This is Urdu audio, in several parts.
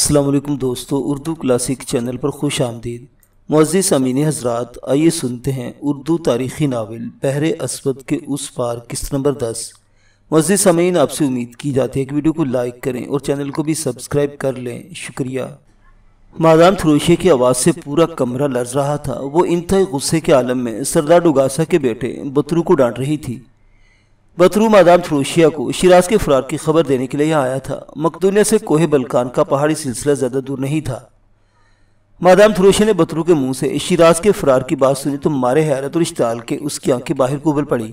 السلام علیکم دوستو، اردو کلاسک چینل پر خوش آمدید۔ معزز سامعین حضرات، آئیے سنتے ہیں اردو تاریخی ناول بحر اسود کے اس پار قسط نمبر 10۔ معزز سامعین، آپ سے امید کی جاتی ہے کہ ویڈیو کو لائک کریں اور چینل کو بھی سبسکرائب کر لیں، شکریہ۔ مادام تھروشے کی آواز سے پورا کمرہ لرز رہا تھا۔ وہ انتہائی غصے کے عالم میں سردار ڈوگاسا کے بیٹے بطرو کو ڈانٹ رہی تھی۔ بطرو مادام تھروشیا کو شیراز کے فرار کی خبر دینے کے لیے یہاں آیا تھا۔ مقدونیہ سے کوہ بلکان کا پہاڑی سلسلہ زیادہ دور نہیں تھا۔ مادام تھروشیا نے بطرو کے منہ سے شیراز کے فرار کی بات سنی تو مارے حیرت اور اشتعال کے اس کی آنکھیں باہر کو ابل پڑی۔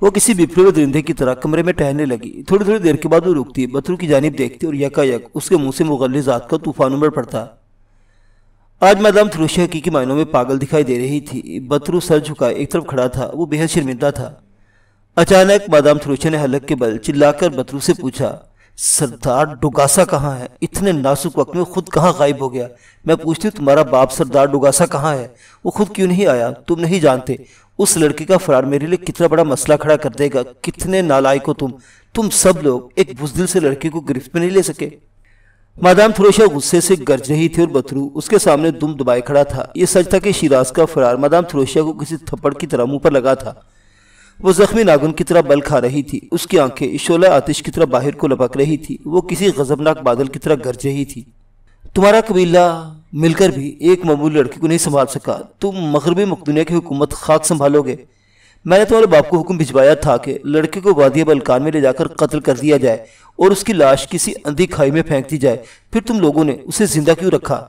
وہ کسی بپھرے ہوئے درندے کی طرح کمرے میں ٹہلنے لگی۔ تھوڑی تھوڑی دیر کے بعد وہ رکتی، بطرو کی جانب دیکھتی اور یکایک اس کے منہ سے مغلظات کا طوفان امڑ پڑتا۔ آج مادام تھروشیا حقیقی معنوں میں پاگل دکھائی دے رہی تھی۔ بطرو سر جھکائے ایک طرف کھڑا تھا، وہ بے حد شرمندہ تھا۔ اچانک مادام تھروشیا نے حلق کے بل چلا کر بطرو سے پوچھا، سردار ڈوگاسا کہاں ہے؟ اتنے نازک وقت میں خود کہاں غائب ہو گیا؟ میں پوچھتی ہوں تمہارا باپ سردار ڈوگاسا کہاں ہے؟ وہ خود کیوں نہیں آیا؟ تم نہیں جانتے اس لڑکے کا فرار میرے لیے کتنا بڑا مسئلہ کھڑا کر دے گا۔ کتنے نالائق ہو تم سب لوگ ایک بزدل سے لڑکے کو گرفت میں نہیں لے سکے۔ مادام تھروشیا غصے سے گرج رہی تھی اور بطرو اس کے سامنے دم دبائے کھڑا تھا۔ یہ سچ تھا کہ شیراز کا فرار مادام تھروشیا کو کسی تھپڑ کی طرح منہ پر لگا تھا۔ وہ زخمی ناگن کی طرح بل کھا رہی تھی، اس کی آنکھیں شعلہ آتش کی طرح باہر کو لپک رہی تھی، وہ کسی غضبناک بادل کی طرح گرج رہی تھی۔ تمہارا قبیلہ مل کر بھی ایک معمولی لڑکی کو نہیں سنبھال سکا، تم مغربی مقدونیہ کی حکومت خاک سنبھالو گے؟ میں نے تمہارے باپ کو حکم بھجوایا تھا کہ لڑکے کو وادی بلکان میں لے جا کر قتل کر دیا جائے اور اس کی لاش کسی اندھی کھائی میں پھینک دی جائے، پھر تم لوگوں نے اسے زندہ کیوں رکھا؟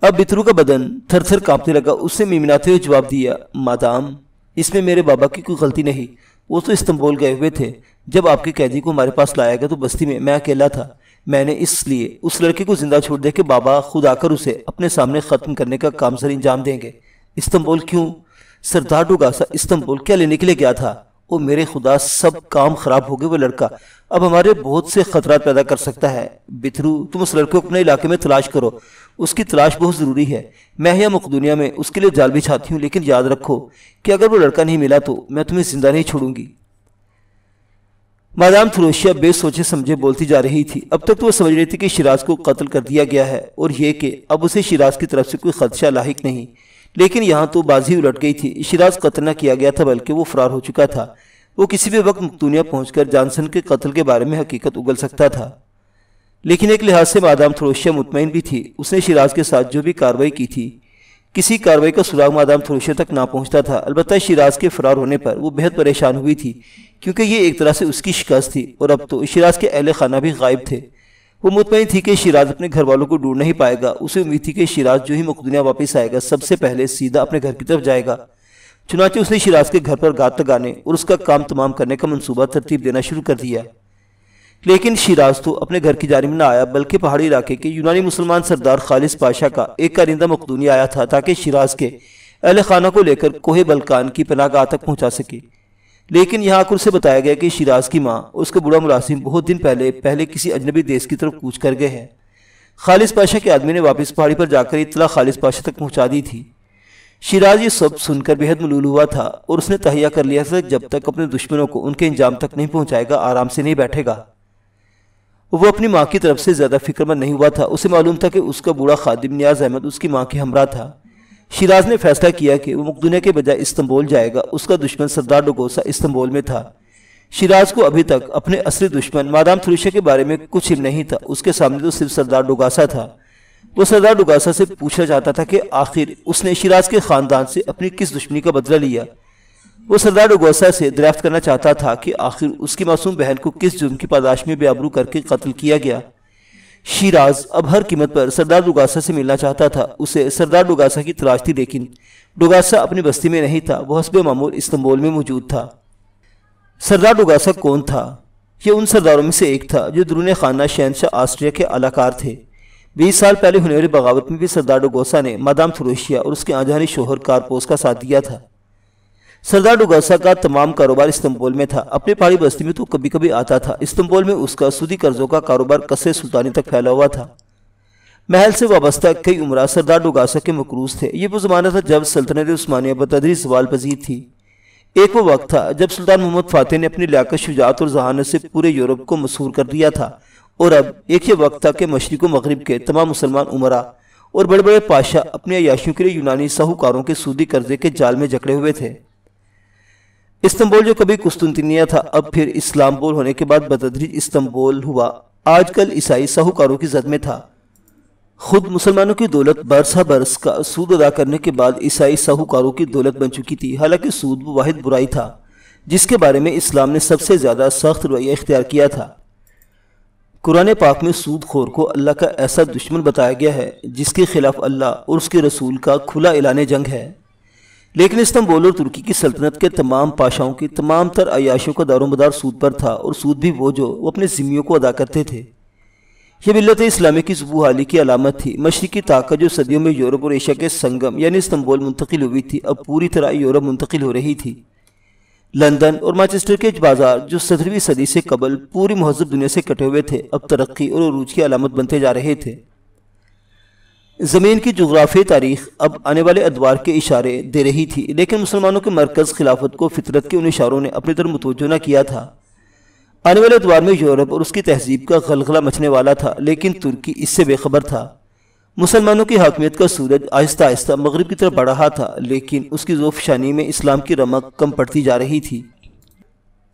اب بطرو کا بدن تھر تھر کانپنے لگا۔ اس نے منمناتے ہوئے جواب دیا، مادام اس میں میرے بابا کی کوئی غلطی نہیں، وہ تو استنبول گئے ہوئے تھے۔ جب آپ کے قیدی کو ہمارے پاس لایا گیا تو بستی میں اکیلا تھا۔ میں نے اس لیے اس لڑکے کو زندہ چھوڑ دیا کہ بابا خود آ کر اسے اپنے سامنے ختم کرنے کا کام سر انجام دیں گے۔ استنبول کیوں؟ سردار ڈوگاسا استنبول کیا لینے کے لیے گیا تھا؟ او میرے خدا، سب کام خراب ہو گئے۔ وہ لڑکا اب ہمارے بہت سے خطرات پیدا کر سکتا ہے۔ بطرو، تم اس لڑکے کو اپنے علاقے میں تلاش کرو، اس کی تلاش بہت ضروری ہے۔ میں یا مقدونیہ میں اس کے لیے جال بچھاتی ہوں، لیکن یاد رکھو کہ اگر وہ لڑکا نہیں ملا تو میں تمہیں زندہ نہیں چھوڑوں گی۔ مادام تھروشیا بے سوچے سمجھے بولتی جا رہی تھی۔ اب تک تو وہ سمجھ رہی تھی کہ شیراز کو قتل کر دیا گیا ہے اور یہ کہ اب اسے شیراز کی طرف سے کوئی خدشہ لاحق نہیں، لیکن یہاں تو بازی الٹ گئی تھی۔ شیراز قتل نہ کیا گیا تھا بلکہ وہ فرار ہو چکا تھا۔ وہ کسی بھی وقت مقدونیہ پہنچ کر جانسن کے قتل کے بارے میں حقیقت اگل سکتا تھا۔ لیکن ایک لحاظ سے مادام تھروشیا مطمئن بھی تھی۔ اس نے شیراز کے ساتھ جو بھی کارروائی کی تھی، کسی کارروائی کا سراغ مادام تھروشیا تک نہ پہنچتا تھا۔ البتہ شیراز کے فرار ہونے پر وہ بہت پریشان ہوئی تھی، کیونکہ یہ ایک طرح سے اس کی شکست تھی اور اب تو شیراز کے اہل خانہ بھی غائب تھے۔ وہ مطمئن تھی کہ شیراز اپنے گھر والوں کو ڈھونڈ نہیں پائے گا۔ اسے امید تھی کہ شیراز جو ہی مقدونیہ واپس آئے گا سب سے پہلے سیدھا اپنے گھر کی طرف جائے گا۔ چنانچہ اس نے شیراز کے گھر پر گات لگانے اور اس کا کام تمام کرنے کا منصوبہ ترتیب دینا شروع کر دیا۔ لیکن شیراز تو اپنے گھر کی جانب نہ آیا، بلکہ پہاڑی علاقے کے یونانی مسلمان سردار خالص پاشا کا ایک کارندہ مقدونیہ آیا تھا تاکہ شیراز کے اہل خانہ کو لے کر کوہ بلکان کی پناہ گاہ تک پہنچا سکے۔ لیکن یہاں آ کر اسے بتایا گیا کہ شیراز کی ماں اور اس کا بوڑھا ملازم بہت دن پہلے کسی اجنبی دیش کی طرف کوچ کر گئے ہیں۔ خالص پاشا کے آدمی نے واپس پہاڑی پر جا کر اطلاع خالص پاشا تک پہنچا دی تھی۔ شیراز یہ سب سن کر بہت ملول ہوا تھا اور اس نے تہیہ کر لیا تھا جب تک اپنے دشمنوں کو ان کے انجام تک نہیں پہنچائے گا آرام سے نہیں بیٹھے گا۔ وہ اپنی ماں کی طرف سے زیادہ فکر مند نہیں ہوا تھا۔ اسے معلوم تھا کہ اس کا بوڑھا خادم نیاز احمد اس کی ماں کے ہمراہ تھا۔ شیراز نے فیصلہ کیا کہ وہ مقدونیہ کے بجائے استنبول جائے گا۔ اس کا دشمن سردار ڈوگاسا استنبول میں تھا۔ شیراز کو ابھی تک اپنے اصلی دشمن مادام تھروشیا کے بارے میں کچھ علم نہیں تھا۔ اس کے سامنے تو صرف سردار ڈوگاسا تھا۔ وہ سردار ڈوگاسا سے پوچھنا چاہتا تھا کہ آخر اس نے شیراز کے خاندان سے اپنی کس دشمنی کا بدلہ لیا۔ وہ سردار ڈوگاسا سے دریافت کرنا چاہتا تھا کہ آخر اس کی معصوم بہن کو کس جرم کی پاداش میں بے آبرو کر کے قتل کیا گیا۔ شیراز اب ہر قیمت پر سردار ڈوگاسا سے ملنا چاہتا تھا۔ اسے سردار ڈوگاسا کی تلاش تھی، لیکن ڈوگاسا اپنی بستی میں نہیں تھا، وہ حسب معمول استنبول میں موجود تھا۔ سردار ڈوگاسا کون تھا؟ یہ ان سرداروں میں سے ایک تھا جو درون خانہ شہنشاہ آسٹریا کے اعلی کار تھے۔ 20 سال پہلے ہونے والی بغاوت میں بھی سردار ڈوگاسا نے مادام تھروشیا اور اس کے آنجہانی شوہر کارپوس کا ساتھ دیا تھا۔ سردار ڈوگاسا کا تمام کاروبار استنبول میں تھا۔ اپنے پہاڑی بستی میں تو کبھی کبھی آتا تھا۔ استنبول میں اس کا سودی قرضوں کا کاروبار قصر سلطانی تک پھیلا ہوا تھا۔ محل سے وابستہ کئی عمرہ سردار ڈوگاسا کے مقروض تھے۔ یہ وہ زمانہ تھا جب سلطنت عثمانیہ بتدریج زوال پذیر تھی۔ ایک وہ وقت تھا جب سلطان محمد فاتح نے اپنی لیاقت، شجاعت اور ذہانت سے پورے یورپ کو مسحور کر دیا تھا اور اب ایک یہ وقت تھا کہ مشرق و مغرب کے تمام مسلمان عمرا اور بڑے بڑے پاشا اپنی عیاشیوں کے لیے یونانی ساہوکاروں کے سودی قرضے کے جال میں جکڑے ہوئے تھے۔ استنبول جو کبھی قسطنطنیہ تھا، اب پھر اسلامبول ہونے کے بعد بتدریج استنبول ہوا، آج کل عیسائی ساہوکاروں کی زد میں تھا۔ خود مسلمانوں کی دولت برسہ برس کا سود ادا کرنے کے بعد عیسائی ساہوکاروں کی دولت بن چکی تھی۔ حالانکہ سود وہ واحد برائی تھا جس کے بارے میں اسلام نے سب سے زیادہ سخت رویہ اختیار کیا تھا۔ قرآن پاک میں سود خور کو اللہ کا ایسا دشمن بتایا گیا ہے جس کے خلاف اللہ اور اس کے رسول کا کھلا اعلان جنگ ہے۔ لیکن استنبول اور ترکی کی سلطنت کے تمام پاشاؤں کی تمام تر عیاشیوں کا دار و مدار سود پر تھا، اور سود بھی وہ اپنے ذمیوں کو ادا کرتے تھے۔ یہ ملت اسلامی کی ضبو حالی کی علامت تھی۔ مشرقی طاقت جو صدیوں میں یورپ اور ایشیا کے سنگم یعنی استنبول منتقل ہوئی تھی، اب پوری طرح یورپ منتقل ہو رہی تھی۔ لندن اور مانچسٹر کے بازار جو 17ویں صدی سے قبل پوری مہذب دنیا سے کٹے ہوئے تھے، اب ترقی اور عروج کی علامت بنتے جا رہے تھے۔ زمین کی جغرافیائی تاریخ اب آنے والے ادوار کے اشارے دے رہی تھی، لیکن مسلمانوں کے مرکز خلافت کو فطرت کے ان اشاروں نے اپنی طرف متوجہ نہ کیا تھا۔ آنے والے ادوار میں یورپ اور اس کی تہذیب کا غلغلہ مچنے والا تھا، لیکن ترکی اس سے بے خبر تھا۔ مسلمانوں کی حاکمیت کا سورج آہستہ آہستہ مغرب کی طرف بڑھ رہا تھا، لیکن اس کی ذوفشانی میں اسلام کی رمق کم پڑتی جا رہی تھی۔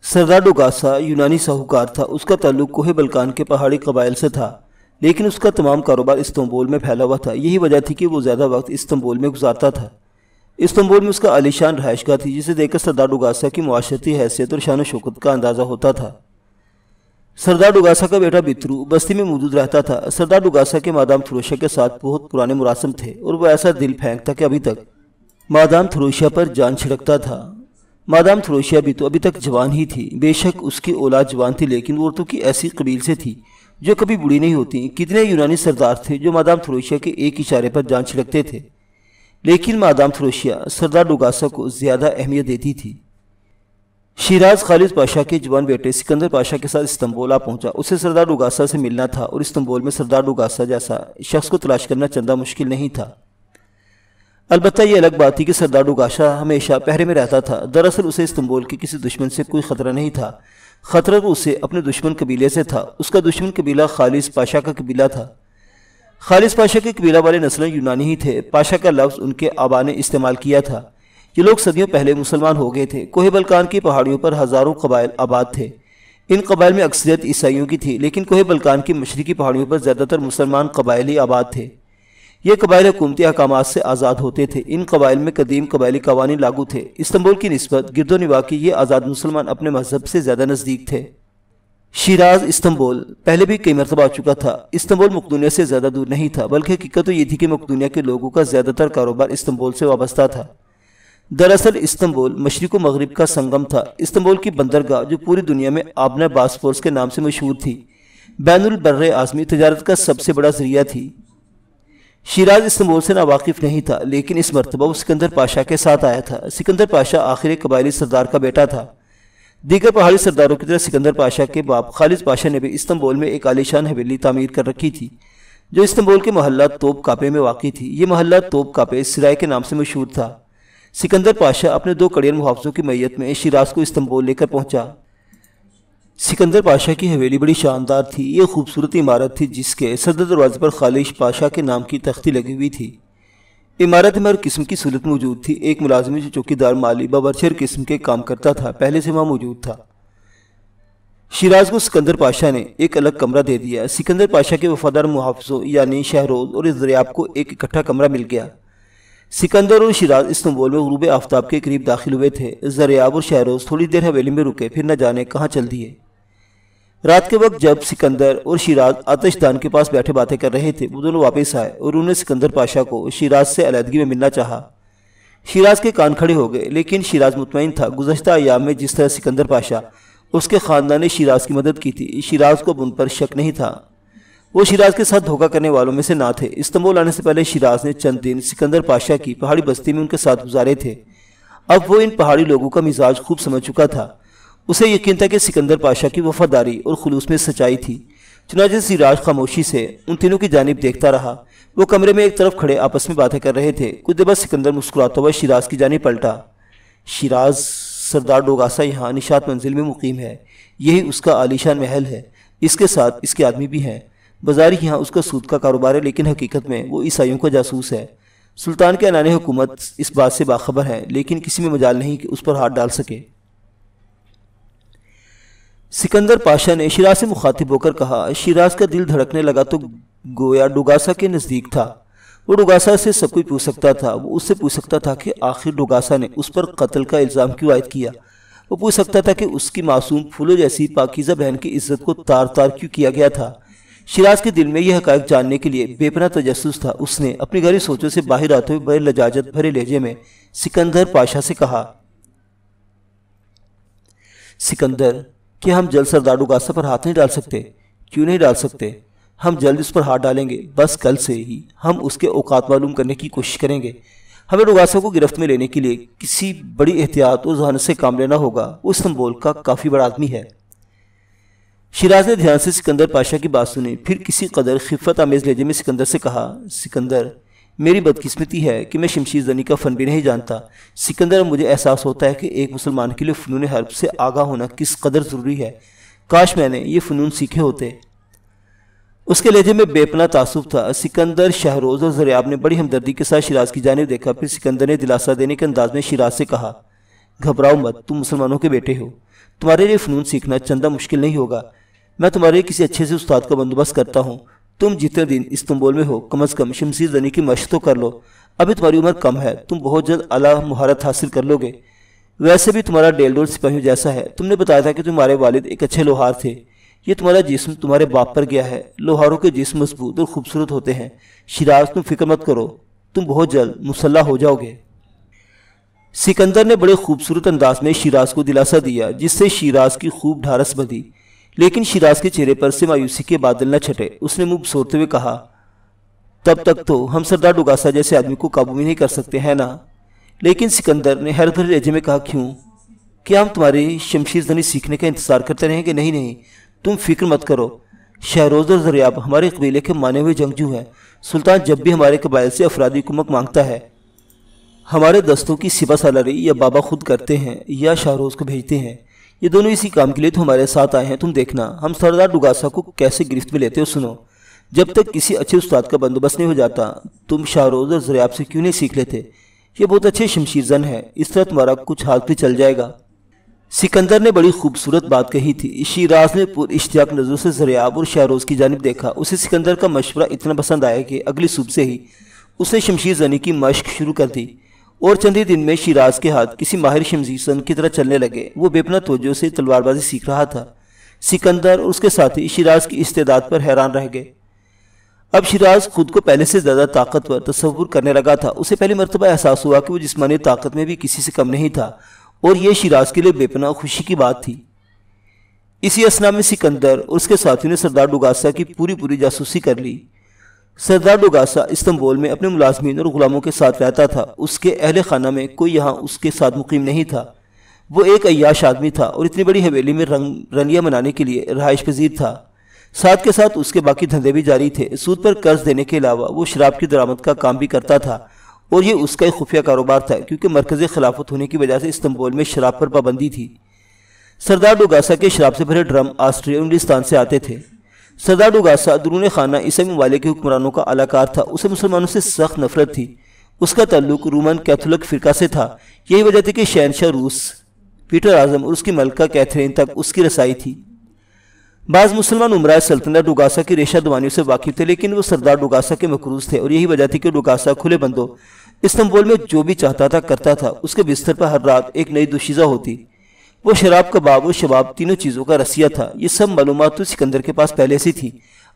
سردار ڈوگاسا یونانی ساہوکار تھا، اس کا تعلق کوہ بلکان کے پہاڑی قبائل سے تھا، لیکن اس کا تمام کاروبار استنبول میں پھیلا ہوا تھا۔ یہی وجہ تھی کہ وہ زیادہ وقت استنبول میں گزارتا تھا۔ استنبول میں اس کا عالی شان رہائش گاہ تھی، جسے دیکھ کر سردار ڈوگاسا کی معاشرتی حیثیت اور شان و شوکت کا اندازہ ہوتا تھا۔ سردار ڈوگاسا کا بیٹا بطرو بستی میں موجود رہتا تھا۔ سردار ڈوگاسا کے مادام تھروشا کے ساتھ بہت پرانے مراسم تھے، اور وہ ایسا دل پھینکتا کہ ابھی تک مادام تھروشا پر جان چھڑکتا تھا۔ مادام تھروشا بھی تو ابھی تک جوان ہی تھی، بے شک اس کی اولاد جوان تھی، لیکن وہ عورتوں کی ایسی قبیل سے تھی جو کبھی بوڑھی نہیں ہوتی۔ کتنے یونانی سردار تھے جو مادام تھروشا کے ایک اشارے پر جان چھڑکتے تھے، لیکن مادام تھروشا سردار ڈوگاسا کو زیادہ اہمیت دیتی تھی۔ شیراز خالد پاشا کے جوان بیٹے سکندر پاشا کے ساتھ استنبول آ پہنچا۔ اسے سردار ڈوگاسا سے ملنا تھا، اور استنبول میں سردار ڈوگاسا جیسا شخص کو تلاش کرنا چندہ مشکل نہیں تھا۔ البتہ یہ الگ بات تھی کہ سردار ڈوگاسا ہمیشہ پہرے میں رہتا تھا۔ دراصل اسے استنبول کے کسی دشمن سے کوئی خطرہ نہیں تھا، خطرہ تو اسے اپنے دشمن قبیلے سے تھا۔ اس کا دشمن قبیلہ خالص پاشا کا قبیلہ تھا۔ خالص پاشا کے قبیلہ والے نسلیں یونانی ہی تھے۔ پاشا کا لفظ ان کے آبا نے استعمال کیا تھا۔ یہ لوگ صدیوں پہلے مسلمان ہو گئے تھے۔ کوہ بلکان کی پہاڑیوں پر ہزاروں قبائل آباد تھے۔ ان قبائل میں اکثریت عیسائیوں کی تھی، لیکن کوہ بلکان کی مشرقی پہاڑیوں پر زیادہ تر مسلمان قبائل ہی آباد تھے۔ یہ قبائل حکومتی احکامات سے آزاد ہوتے تھے۔ ان قبائل میں قدیم قبائلی قوانین لاگو تھے۔ استنبول کی نسبت گرد و نواح کے یہ آزاد مسلمان اپنے مذہب سے زیادہ نزدیک تھے۔ شیراز استنبول پہلے بھی کئی مرتبہ آ چکا تھا۔ استنبول مقدونیہ سے زیادہ دور نہیں تھا، بلکہ حقیقت تو یہ تھی کہ مقدونیہ کے لوگوں کا زیادہ تر کاروبار استنبول سے وابستہ تھا۔ دراصل استنبول مشرق و مغرب کا سنگم تھا۔ استنبول کی بندرگاہ جو پوری دنیا میں آبنہ باسفورس کے نام سے مشہور تھی، بین البر اعظمی تجارت کا سب سے بڑا ذریعہ تھی۔ شیراز استنبول سے ناواقف نہیں تھا، لیکن اس مرتبہ وہ سکندر پاشا کے ساتھ آیا تھا۔ سکندر پاشا آخری قبائلی سردار کا بیٹا تھا۔ دیگر پہاڑی سرداروں کی طرح سکندر پاشا کے باپ خالد پاشا نے بھی استنبول میں ایک عالی شان حویلی تعمیر کر رکھی تھی، جو استنبول کے محلہ توپ کاپے میں واقع تھی۔ یہ محلہ توپ کاپے سرائے کے نام سے مشہور تھا۔ سکندر پاشا اپنے 2 کڑیل محافظوں کی میت میں شیراز کو استنبول لے کر پہنچا۔ سکندر پاشا کی حویلی بڑی شاندار تھی۔ یہ خوبصورت عمارت تھی جس کے صدر دروازے پر خالد پاشا کے نام کی تختی لگی ہوئی تھی۔ عمارت میں ہر قسم کی سہولت موجود تھی۔ ایک ملازم جو چوکیدار مالی باورچی ہر قسم کے کام کرتا تھا پہلے سے وہاں موجود تھا۔ شیراز کو سکندر پاشا نے ایک الگ کمرہ دے دیا۔ سکندر پاشا کے وفادار محافظوں یعنی شہروز اور ضریاب کو ایک اکٹھا کمرہ مل گیا۔ سکندر اور شیراز استنبول میں غروب آفتاب کے قریب داخل ہوئے تھے۔ ضریاب اور شہروز تھوڑی دیر حویلی میں رکے، پھر نہ جانے کہاں چل دیے۔ رات کے وقت جب سکندر اور شیراز آتش دان کے پاس بیٹھے باتیں کر رہے تھے، وہ دونوں واپس آئے اور انہوں نے سکندر پاشا کو شیراز سے علیحدگی میں ملنا چاہا۔ شیراز کے کان کھڑے ہو گئے، لیکن شیراز مطمئن تھا۔ گزشتہ ایام میں جس طرح سکندر پاشا اس کے خاندان نے شیراز کی مدد کی تھی، شیراز کو ان پر شک نہیں تھا۔ وہ شیراز کے ساتھ دھوکہ کرنے والوں میں سے نہ تھے۔ استنبول آنے سے پہلے شیراز نے چند دن سکندر پاشا کی پہاڑی بستی میں ان کے ساتھ گزارے تھے۔ اب وہ ان پہاڑی لوگوں کا مزاج خوب سمجھ چکا تھا۔ اسے یقین تھا کہ سکندر پاشا کی وفاداری اور خلوص میں سچائی تھی۔ چنانچہ شیراز خاموشی سے ان تینوں کی جانب دیکھتا رہا۔ وہ کمرے میں ایک طرف کھڑے آپس میں باتیں کر رہے تھے۔ کچھ دیر بعد سکندر مسکراتا ہوا شیراز کی جانب پلٹا۔ شیراز، سردار ڈوگاسا یہاں نشاط منزل میں مقیم ہے۔ یہی اس کا عالی شان محل ہے۔ اس کے ساتھ اس کے آدمی بھی ہیں۔ بظاہر یہاں اس کا سود کا کاروبار ہے، لیکن حقیقت میں وہ عیسائیوں کا جاسوس ہے۔ سلطان کے عنان حکومت اس بات سے باخبر ہے، لیکن کسی میں مجال نہیں کہ اس پر ہاتھ ڈال سکے۔ سکندر پاشا نے شیراز سے مخاطب ہو کر کہا۔ شیراز کا دل دھڑکنے لگا تو گویا ڈوگاسا کے نزدیک تھا۔ وہ ڈوگاسا سے سب کچھ پوچھ سکتا تھا۔ وہ اس سے پوچھ سکتا تھا کہ آخر ڈوگاسا نے اس پر قتل کا الزام کیوں عائد کیا۔ وہ پوچھ سکتا تھا کہ اس کی معصوم پھولوں جیسی پاکیزہ بہن کی عزت کو تار تار کیوں کیا گیا تھا۔ شیراز کے دل میں یہ حقائق جاننے کے لیے بے پناہ تجسس تھا۔ اس نے اپنی گہری سوچوں سے باہر آتے ہوئے بڑے لجاجت بھرے لہجے میں سکندر پاشا سے کہا۔ سکندر، کیا ہم جلد سردار ڈوگاسا پر ہاتھ نہیں ڈال سکتے؟ کیوں نہیں ڈال سکتے؟ ہم جلد اس پر ہاتھ ڈالیں گے۔ بس کل سے ہی ہم اس کے اوقات معلوم کرنے کی کوشش کریں گے۔ ہمیں ڈوگاسا کو گرفت میں لینے کے لیے کسی بڑی احتیاط اور ذہانت سے کام لینا ہوگا۔ وہ استنبول کا کافی بڑا آدمی ہے۔ شیراز نے دھیان سے سکندر پاشا کی بات سنی، پھر کسی قدر خفت آمیز لہجے میں سکندر سے کہا۔ سکندر، میری بدقسمتی ہے کہ میں شمشیر زنی کا فن بھی نہیں جانتا۔ سکندر، مجھے احساس ہوتا ہے کہ ایک مسلمان کے لیے فنون حرب سے آگاہ ہونا کس قدر ضروری ہے۔ کاش میں نے یہ فنون سیکھے ہوتے۔ اس کے لہجے میں بے پناہ تعصب تھا۔ سکندر، شہروز اور زریاب نے بڑی ہمدردی کے ساتھ شیراز کی جانب دیکھا۔ پھر سکندر نے دلاسا دینے کے انداز میں شیراز سے کہا۔ گھبراؤ مت، تم مسلمانوں کے بیٹے ہو، تمہارے لیے فنون سیکھنا چندہ مشکل نہیں ہوگا۔ میں تمہارے کسی اچھے سے استاد کا بندوبست کرتا ہوں۔ تم جتنے دن استنبول میں ہو کم از کم شمشیر زنی کی مشق تو کر لو۔ ابھی تمہاری عمر کم ہے، تم بہت جلد اعلیٰ مہارت حاصل کر لو گے۔ ویسے بھی تمہارا ڈیل ڈول سپاہیوں جیسا ہے۔ تم نے بتایا تھا کہ تمہارے والد ایک اچھے لوہار تھے۔ یہ تمہارا جسم تمہارے باپ پر گیا ہے۔ لوہاروں کے جسم مضبوط اور خوبصورت ہوتے ہیں۔ شیراز، تم فکر مت کرو، تم بہت جلد مسلح ہو جاؤ گے۔ سکندر نے بڑے خوبصورت انداز میں شیراز کو دلاسا دیا، جس سے شیراز کی خوب ڈھارس بندھی، لیکن شیراز کے چہرے پر سے مایوسی کے بادل نہ چھٹے۔ اس نے منہ بسورتے ہوئے کہا۔ تب تک تو ہم سردار ڈوگاسا جیسے آدمی کو قابو میں نہیں کر سکتے ہیں نا؟ لیکن سکندر نے حیرت بھرے لہجے میں کہا۔ کیوں؟ کیا ہم تمہاری شمشیر زنی سیکھنے کا انتظار کرتے رہیں گے؟ نہیں نہیں، تم فکر مت کرو۔ شہروز اور زریاب ہمارے قبیلے کے مانے ہوئے جنگجو ہیں۔ سلطان جب بھی ہمارے قبائل سے افرادی کمک مانگتا ہے، ہمارے دستوں کی سپہ سالاری یا بابا خود کرتے ہیں یا شہروز کو بھیجتے ہیں۔ یہ دونوں اسی کام کے لیے تو ہمارے ساتھ آئے ہیں۔ تم دیکھنا ہم سردار ڈوگاسا کو کیسے گرفت میں لیتے ہو۔ سنو، جب تک کسی اچھے استاد کا بندوبست نہیں ہو جاتا، تم شہروز اور زریاب سے کیوں نہیں سیکھ لیتے؟ یہ بہت اچھے شمشیر زن ہے، اس طرح تمہارا کچھ ہاتھ بھی چل جائے گا۔ سکندر نے بڑی خوبصورت بات کہی تھی۔ شیراز نے پر اشتیاق نظروں سے زریاب اور شہروز کی جانب دیکھا۔ اسے سکندر کا مشورہ اتنا پسند آیا کہ اگلی صبح سے ہی اس نے شمشیر زنی کی مشق شروع کر دی، اور چند ہی دن میں شیراز کے ہاتھ کسی ماہر شمشیر زن کی طرح چلنے لگے۔ وہ بے پناہ توجہ سے تلوار بازی سیکھ رہا تھا۔ سکندر اور اس کے ساتھی شیراز کی استعداد پر حیران رہ گئے۔ اب شیراز خود کو پہلے سے زیادہ طاقتور تصور کرنے لگا تھا۔ اسے پہلی مرتبہ احساس ہوا کہ وہ جسمانی طاقت میں بھی کسی سے کم نہیں تھا، اور یہ شیراز کے لیے بے پناہ خوشی کی بات تھی۔ اسی اثنا میں سکندر اور اس کے ساتھیوں نے سردار ڈوگاسا کی پوری جاسوسی کر لی۔ سردار ڈوگاسا استنبول میں اپنے ملازمین اور غلاموں کے ساتھ رہتا تھا۔ اس کے اہل خانہ میں کوئی یہاں اس کے ساتھ مقیم نہیں تھا۔ وہ ایک عیاش آدمی تھا اور اتنی بڑی حویلی میں رنگیاں منانے کے لیے رہائش پذیر تھا۔ ساتھ کے ساتھ اس کے باقی دھندے بھی جاری تھے۔ سود پر قرض دینے کے علاوہ وہ شراب کی درآمد کا کام بھی کرتا تھا، اور یہ اس کا ایک خفیہ کاروبار تھا، کیونکہ مرکزی خلافت ہونے کی وجہ سے استنبول میں شراب پر پابندی تھی۔ سردار ڈوگاسا کے شراب سے بھرے ڈرم آسٹریا اور انگلستان سے آتے تھے۔ سردار ڈوگاسا درون خانہ عیسائی ممالک کے حکمرانوں کا اعلی کار تھا۔ اسے مسلمانوں سے سخت نفرت تھی۔ اس کا تعلق رومن کیتھولک فرقہ سے تھا۔ یہی وجہ تھی کہ شہنشاہ روس پیٹر اعظم اور اس کی ملکہ کیتھرین تک اس کی رسائی تھی۔ بعض مسلمان عمرائے سلطنت ڈوگاسا کی ریشہ دوانیوں سے واقف تھے، لیکن وہ سردار ڈوگاسا کے مقروض تھے، اور یہی وجہ تھی کہ ڈوگاسا کھلے بندوں استنبول میں جو بھی چاہتا تھا کرتا تھا۔ اس کے بستر پر ہر رات ایک نئی دوشیزہ ہوتی۔ وہ شراب، کباب اور شباب تینوں چیزوں کا رسیہ تھا۔ یہ سب معلومات تو سکندر کے پاس پہلے سے تھی۔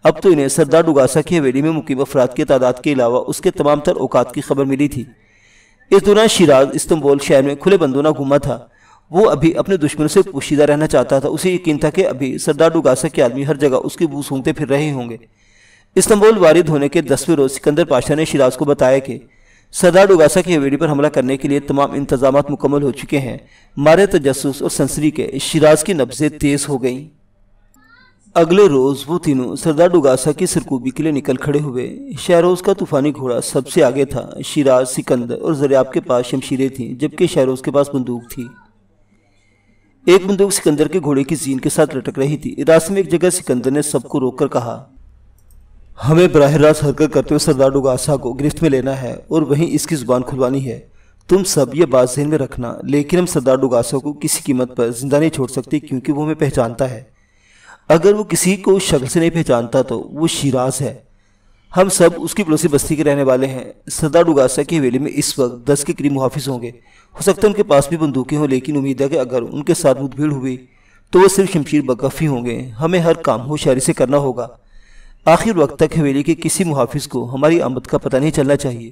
اب تو انہیں سردار ڈوگاسا کی حویلی میں مقیم افراد کی تعداد کے علاوہ اس کے تمام تر اوقات کی خبر ملی تھی۔ اس دوران شیراز استنبول شہر میں کھلے بندوں نہ گھوما تھا۔ وہ ابھی اپنے دشمنوں سے پوشیدہ رہنا چاہتا تھا۔ اسے یقین تھا کہ ابھی سردار ڈوگاسا کے آدمی ہر جگہ اس کی بو سونگتے پھر رہے ہوں گے۔ استنبول وارد ہونے کے 10ویں روز سکندر پاشا نے شیراز کو بتایا کہ سردار ڈوگاسا کی حویلی پر حملہ کرنے کے لیے تمام انتظامات مکمل ہو چکے ہیں۔ مارے تجسس اور سنسنی کے شیراز کی نبضیں تیز ہو گئیں۔ اگلے روز وہ تینوں سردار ڈوگاسا کی سرکوبی کے لیے نکل کھڑے ہوئے۔ شہروز کا طوفانی گھوڑا سب سے آگے تھا۔ شیراز، سکندر اور زریاب کے پاس شمشیریں تھیں، جبکہ شہروز کے پاس بندوق تھی۔ ایک بندوق سکندر کے گھوڑے کی زین کے ساتھ لٹک رہی تھی۔ راستے میں ایک جگہ سکندر نے سب کو روک کر کہا، ہمیں براہ راست حرکت کرتے ہوئے سردار ڈوگاسا کو گرفت میں لینا ہے اور وہیں اس کی زبان کھلوانی ہے۔ تم سب یہ بات ذہن میں رکھنا، لیکن ہم سردار ڈوگاسا کو کسی قیمت پر زندہ نہیں چھوڑ سکتے کیونکہ وہ ہمیں پہچانتا ہے۔ اگر وہ کسی کو شکل سے نہیں پہچانتا تو وہ شیراز ہے۔ ہم سب اس کی پڑوسی بستی کے رہنے والے ہیں۔ سردار ڈوگاسا کی حویلی میں اس وقت 10 کے قریب محافظ ہوں گے۔ ہو سکتا ہے ان کے پاس بھی بندوقیں ہوں، لیکن امید ہے کہ اگر ان کے ساتھ مد بھیڑ ہوئی تو وہ صرف شمشیر بکف ہی ہوں گے۔ ہمیں ہر کام ہوشیاری سے کرنا ہوگا۔ آخر وقت تک حویلی کے کسی محافظ کو ہماری آمد کا پتہ نہیں چلنا چاہیے۔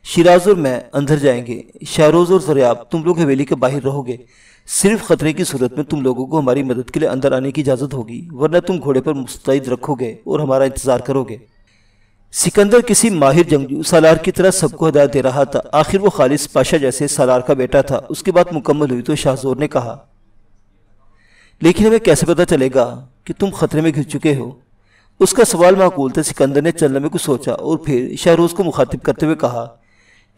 شیراز اور میں اندر جائیں گے، شہروز اور زریاب تم لوگ حویلی کے باہر رہو گے۔ صرف خطرے کی صورت میں تم لوگوں کو ہماری مدد کے لیے اندر آنے کی اجازت ہوگی، ورنہ تم گھوڑے پر مستعد رکھو گے اور ہمارا انتظار کرو گے۔ سکندر کسی ماہر جنگجو سالار کی طرح سب کو ہدایت دے رہا تھا۔ آخر وہ خالص پاشا جیسے سالار کا بیٹا تھا۔ اس کی بات مکمل ہوئی تو شاہزور نے کہا، لیکن ہمیں کیسے پتہ چلے گا کہ تم خطرے میں گر چکے ہو؟ اس کا سوال معقول تھا۔ سکندر نے چند لمحے کچھ سوچا اور پھر شہروز کو مخاطب کرتے ہوئے کہا،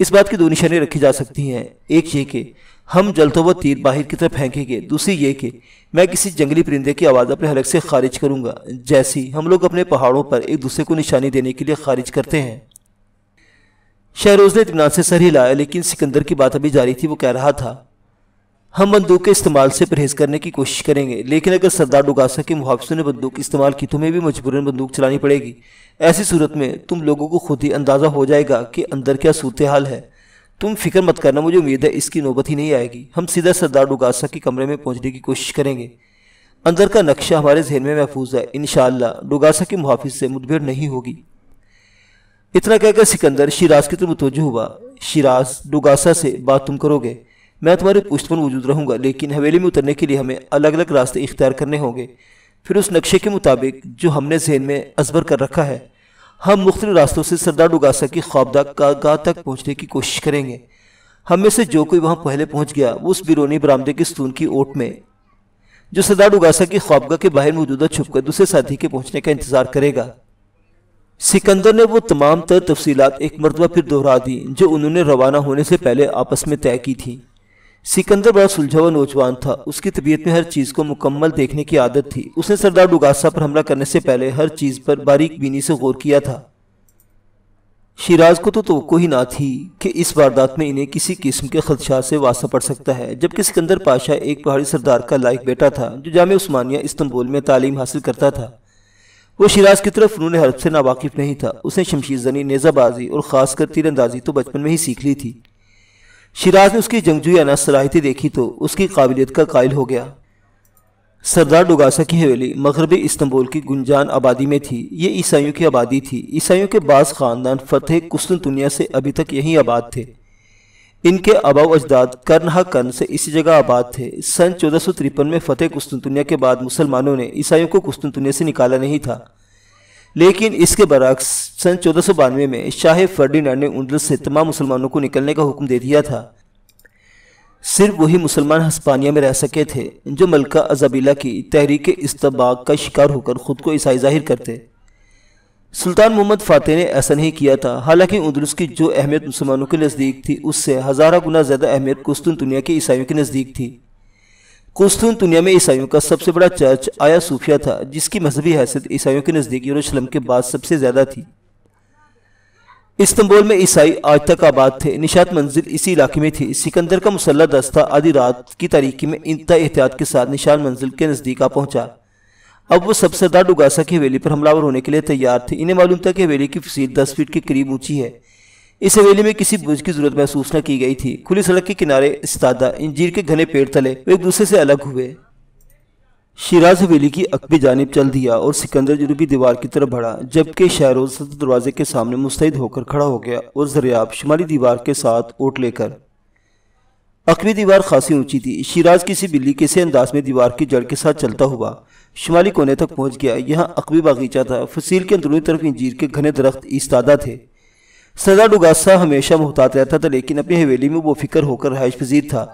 اس بات کی 2 نشانیاں رکھی جا سکتی ہیں، ایک یہ کہ ہم جلتا ہوا تیر باہر کی طرف پھینکیں گے، دوسری یہ کہ میں کسی جنگلی پرندے کی آواز اپنے حلق سے خارج کروں گا، جیسی ہم لوگ اپنے پہاڑوں پر ایک دوسرے کو نشانی دینے کے لیے خارج کرتے ہیں۔ شہروز نے اطمینان سے سر ہلایا، لیکن سکندر کی بات ابھی جاری تھی۔ وہ کہہ رہا تھا، ہم بندوق کے استعمال سے پرہیز کرنے کی کوشش کریں گے، لیکن اگر سردار ڈوگاسا کے محافظوں نے بندوق استعمال کی تو ہمیں بھی مجبوراً بندوق چلانی پڑے گی۔ ایسی صورت میں تم لوگوں کو خود ہی اندازہ ہو جائے گا کہ اندر کیا صورتحال ہے۔ تم فکر مت کرنا، مجھے امید ہے اس کی نوبت ہی نہیں آئے گی۔ ہم سیدھا سردار ڈوگاسا کے کمرے میں پہنچنے کی کوشش کریں گے۔ اندر کا نقشہ ہمارے ذہن میں محفوظ ہے۔ انشاءاللہ ڈوگاسا کے محافظ سے مدبھیڑ نہیں ہوگی۔ اتنا کہہ کر سکندر شیراز کی طرف متوجہ ہوا۔ شیراز، ڈوگاسا سے بات تم کرو گے، میں تمہارے پشت پر موجود رہوں گا، لیکن حویلی میں اترنے کے لیے ہمیں الگ الگ راستے اختیار کرنے ہوں گے۔ پھر اس نقشے کے مطابق جو ہم نے ذہن میں ازبر کر رکھا ہے، ہم مختلف راستوں سے سردار ڈوگاسا کی خوابگاہ تک پہنچنے کی کوشش کریں گے۔ ہم میں سے جو کوئی وہاں پہلے پہنچ گیا وہ اس بیرونی برآمدے کے ستون کی اوٹ میں جو سردار ڈوگاسا کی خوابگاہ کے باہر موجودہ چھپ کر دوسرے ساتھی کے پہنچنے کا انتظار کرے گا۔ سکندر نے وہ تمام تر تفصیلات ایک مرتبہ پھر دہرا دی جو انہوں نے روانہ ہونے سے پہلے آپس میں طے کی تھی۔ سکندر بڑا سلجھا ہوا نوجوان تھا۔ اس کی طبیعت میں ہر چیز کو مکمل دیکھنے کی عادت تھی۔ اس نے سردار ڈوگاسا پر حملہ کرنے سے پہلے ہر چیز پر باریک بینی سے غور کیا تھا۔ شیراز کو تو توقع ہی نہ تھی کہ اس واردات میں انہیں کسی قسم کے خدشات سے واسطہ پڑ سکتا ہے، جبکہ سکندر پاشا ایک پہاڑی سردار کا لائق بیٹا تھا جو جامعہ عثمانیہ استنبول میں تعلیم حاصل کرتا تھا۔ وہ شیراز کی طرف فنون حرب سے ناواقف نہیں تھا۔ اس نے شمشیر زنی، نیزہ بازی اور خاص کر تیر اندازی تو بچپن میں ہی سیکھ لی تھی۔ شیراز نے اس کی جنگجویانہ صلاحیتیں دیکھی تو اس کی قابلیت کا قائل ہو گیا۔ سردار ڈوگاسا کی حویلی مغربی استنبول کی گنجان آبادی میں تھی۔ یہ عیسائیوں کی آبادی تھی۔ عیسائیوں کے بعض خاندان فتح قسطنطنیہ سے ابھی تک یہیں آباد تھے۔ ان کے آباء و اجداد قرن ہا قرن سے اسی جگہ آباد تھے۔ سن 1453 میں فتح قسطنطنیہ کے بعد مسلمانوں نے عیسائیوں کو قسطنطنیہ سے نکالا نہیں تھا، لیکن اس کے برعکس سن 1492 میں شاہ فرڈینانڈ نے اندلس سے تمام مسلمانوں کو نکلنے کا حکم دے دیا تھا۔ صرف وہی مسلمان ہسپانیہ میں رہ سکے تھے جو ملکہ ازابیلا کی تحریک استباق کا شکار ہو کر خود کو عیسائی ظاہر کرتے۔ سلطان محمد فاتح نے ایسا نہیں کیا تھا، حالانکہ اندلس کی جو اہمیت مسلمانوں کے نزدیک تھی اس سے ہزارہ گنا زیادہ اہمیت قسطنطنیہ کے عیسائیوں کے نزدیک تھی۔ قسطنطنیہ میں عیسائیوں کا سب سے بڑا چرچ آیا صوفیہ تھا، جس کی مذہبی حیثیت عیسائیوں کے نزدیک یروشلم کے بعد سب سے زیادہ تھی۔ استنبول میں عیسائی آج تک آباد تھے۔ نشات منزل اسی علاقے میں تھی۔ سکندر کا مسلح دستہ آدھی رات کی تاریکی میں انتہائی احتیاط کے ساتھ نشان منزل کے نزدیک آ پہنچا۔ اب وہ سب سردار ڈوگاسا کی حویلی پر حملہ آور ہونے کے لیے تیار تھے۔ انہیں معلوم تھا کہ حویلی کی فصیل 10 فٹ کے قریب اونچی ہے۔ اس حویلی میں کسی برج کی ضرورت محسوس نہ کی گئی تھی۔ کھلی سڑک کے کنارے استادہ انجیر کے گھنے پیڑ تلے وہ ایک دوسرے سے الگ ہوئے۔ شیراز حویلی کی عقبی جانب چل دیا اور سکندر جنوبی دیوار کی طرف بڑھا، جبکہ شہروز صدر دروازے کے سامنے مستعد ہو کر کھڑا ہو گیا اور زریاب شمالی دیوار کے ساتھ اوٹ لے کر۔ عقبی دیوار خاصی اونچی تھی۔ شیراز کسی بلی کے سے انداز میں دیوار کی جڑ کے ساتھ چلتا ہوا شمالی کونے تک پہنچ گیا۔ یہاں عقبی باغیچہ تھا۔ فصیل کے اندرونی طرف انجیر کے گھنے درخت ایستادہ تھے۔ سردار ڈوگاسا ہمیشہ محتاط رہتا تھا، لیکن اپنی حویلی میں وہ فکر ہو کر رہائش پذیر تھا۔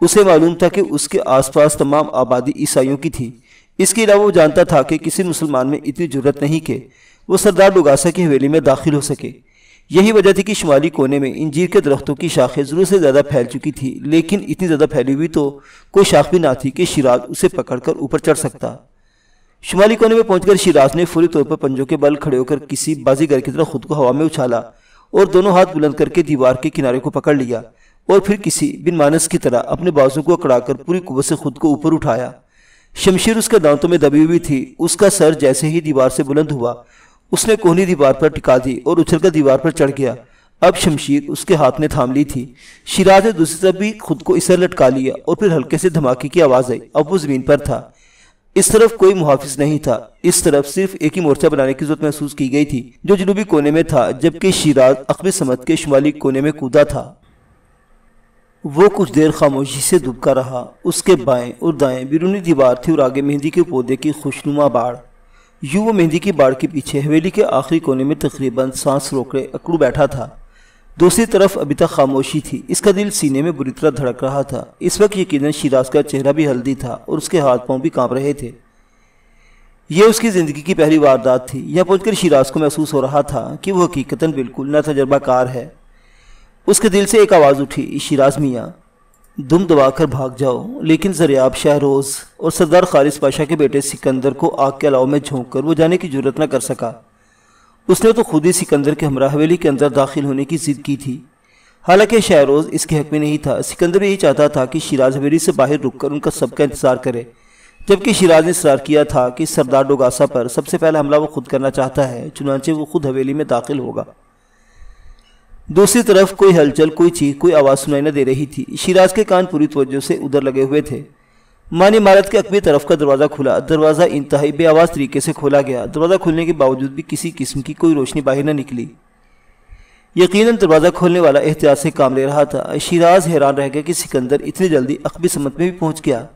اسے معلوم تھا کہ اس کے آس پاس تمام آبادی عیسائیوں کی تھی۔ اس کے علاوہ وہ جانتا تھا کہ کسی مسلمان میں اتنی جرت نہیں کہ وہ سردار ڈوگاسا کی حویلی میں داخل ہو سکے۔ یہی وجہ تھی کہ شمالی کونے میں انجیر کے درختوں کی شاخیں ضرور سے زیادہ پھیل چکی تھی، لیکن اتنی زیادہ پھیلی ہوئی تو کوئی شاخ بھی نہ تھی کہ شیراز اسے پکڑ کر اوپر چڑھ سکتا۔ شمالی کونے میں پہنچ کر شیراز نے فوری طور پر پنجوں کے بل کھڑے ہو کر کسی بازیگر کی طرح خود کو ہوا میں اچھالا اور دونوں ہاتھ بلند کر کے دیوار کے کنارے کو پکڑ لیا اور پھر کسی بن مانس کی طرح اپنے بازو کو اکڑا کر پوری قوت سے خود کو اوپر اٹھایا۔ شمشیر اس کے دانتوں میں دبی ہوئی تھی۔ اس کا سر جیسے ہی دیوار سے بلند ہوا، اس نے کوہنی دیوار پر ٹکا دی اور اچھل کر دیوار پر چڑھ گیا۔ اب شمشیر اس کے ہاتھ میں تھام لی تھی۔ شیراز نے دوسری طرف بھی خود کو اس طرح لٹکا لیا اور پھر ہلکے سے دھماکے کی آواز آئی۔ اب وہ زمین پر تھا۔ اس طرف کوئی محافظ نہیں تھا۔ اس طرف صرف ایک ہی مورچہ بنانے کی ضرورت محسوس کی گئی تھی جو جنوبی کونے میں تھا، جبکہ شیراز عقبِ صمت کے شمالی کونے میں کودا تھا۔ وہ کچھ دیر خاموشی سے دبکا رہا۔ اس کے بائیں اور دائیں بیرونی دیوار تھی اور آگے مہندی کے پودے کی خوشنما باڑ۔ یوں وہ مہندی کی باڑ کے پیچھے حویلی کے آخری کونے میں تقریباً سانس روکے اکڑو بیٹھا تھا۔ دوسری طرف ابھی تک خاموشی تھی۔ اس کا دل سینے میں بری طرح دھڑک رہا تھا۔ اس وقت یقیناً شیراز کا چہرہ بھی ہلدی تھا اور اس کے ہاتھ پاؤں بھی کانپ رہے تھے۔ یہ اس کی زندگی کی پہلی واردات تھی۔ یہاں پہنچ کر شیراز کو محسوس ہو رہا تھا کہ وہ حقیقتاً بالکل نہ تجربہ کار ہے۔ اس کے دل سے ایک آواز اٹھی، شیراز میاں، دم دبا کر بھاگ جاؤ، لیکن زریاب شہروز اور سردار خالص پاشا کے بیٹے سکندر کو آگ کے علاوہ میں جھونک کر وہ جانے کی جرت نہ کر سکا۔ اس نے تو خود ہی سکندر کے ہمراہ حویلی کے اندر داخل ہونے کی ضد کی تھی۔ حالانکہ شہروز اس کے حق میں نہیں تھا۔ سکندر یہی چاہتا تھا کہ شیراز حویلی سے باہر رک کر ان کا سب کا انتظار کرے، جبکہ شیراز نے اصرار کیا تھا کہ سردار ڈوگاسا پر سب سے پہلا حملہ وہ خود کرنا چاہتا ہے، چنانچہ وہ خود حویلی میں داخل ہوگا۔ دوسری طرف کوئی ہلچل، کوئی چیخ، کوئی آواز سنائی نہ دے رہی تھی۔ شیراز کے کان پوری توجہ سے ادھر لگے ہوئے تھے۔ مانی عمارت کے عقبی طرف کا دروازہ کھلا۔ دروازہ انتہائی بے آواز طریقے سے کھولا گیا۔ دروازہ کھلنے کے باوجود بھی کسی قسم کی کوئی روشنی باہر نہ نکلی۔ یقیناً دروازہ کھولنے والا احتیاط سے کام لے رہا تھا۔ شیراز حیران رہ گیا کہ سکندر اتنی جلدی عقبی سمت میں بھی پہنچ گیا۔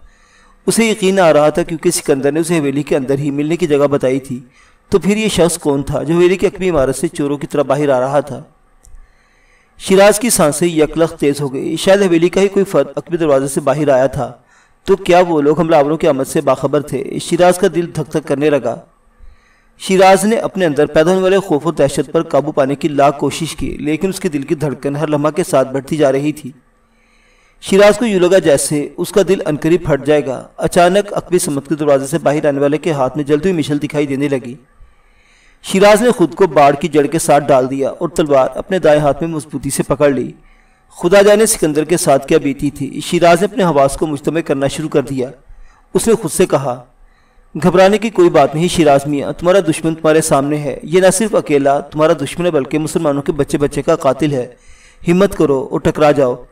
اسے یقین نہ آ رہا تھا کیونکہ سکندر نے اسے حویلی کے اندر ہی ملنے کی جگہ بتائی تھی۔ تو پھر یہ شخص کون تھا جو حویلی کی عقبی عمارت سے چوروں کی طرح باہر آ رہا تھا؟ شیراز کی سانسیں یکلخت تیز ہو گئی۔ شاید حویلی کا ہی کوئی فرد عقبی دروازے سے باہر آیا تھا۔ تو کیا وہ لوگ حملہ آوروں کی آمد سے باخبر تھے؟ شیراز کا دل دھک دھک کرنے لگا۔ شیراز نے اپنے اندر پیدا ہونے والے خوف و دہشت پر قابو پانے کی لاکھ کوشش کی، لیکن اس کے دل کی دھڑکن ہر لمحہ کے ساتھ بڑھتی جا رہی تھی۔ شیراز کو یوں لگا جیسے اس کا دل عنقریب پھٹ جائے گا۔ اچانک عقبی سمت کے دروازے سے باہر آنے والے کے ہاتھ میں جلتی ہوئی مشل دکھائی دینے لگی۔ شیراز نے خود کو باڑ کی جڑ کے ساتھ ڈال دیا اور تلوار اپنے دائیں ہاتھ میں مضبوطی سے پکڑ لی۔ خدا جانے سکندر کے ساتھ کیا بیتی تھی۔ شیراز نے اپنے حواس کو مجتمع کرنا شروع کر دیا۔ اس نے خود سے کہا، گھبرانے کی کوئی بات نہیں شیراز میاں، تمہارا دشمن تمہارے سامنے ہے۔ یہ نہ صرف اکیلا تمہارا دشمن ہے بلکہ مسلمانوں کے بچے بچے کا قاتل ہے۔ ہمت کرو اور ٹکرا جاؤ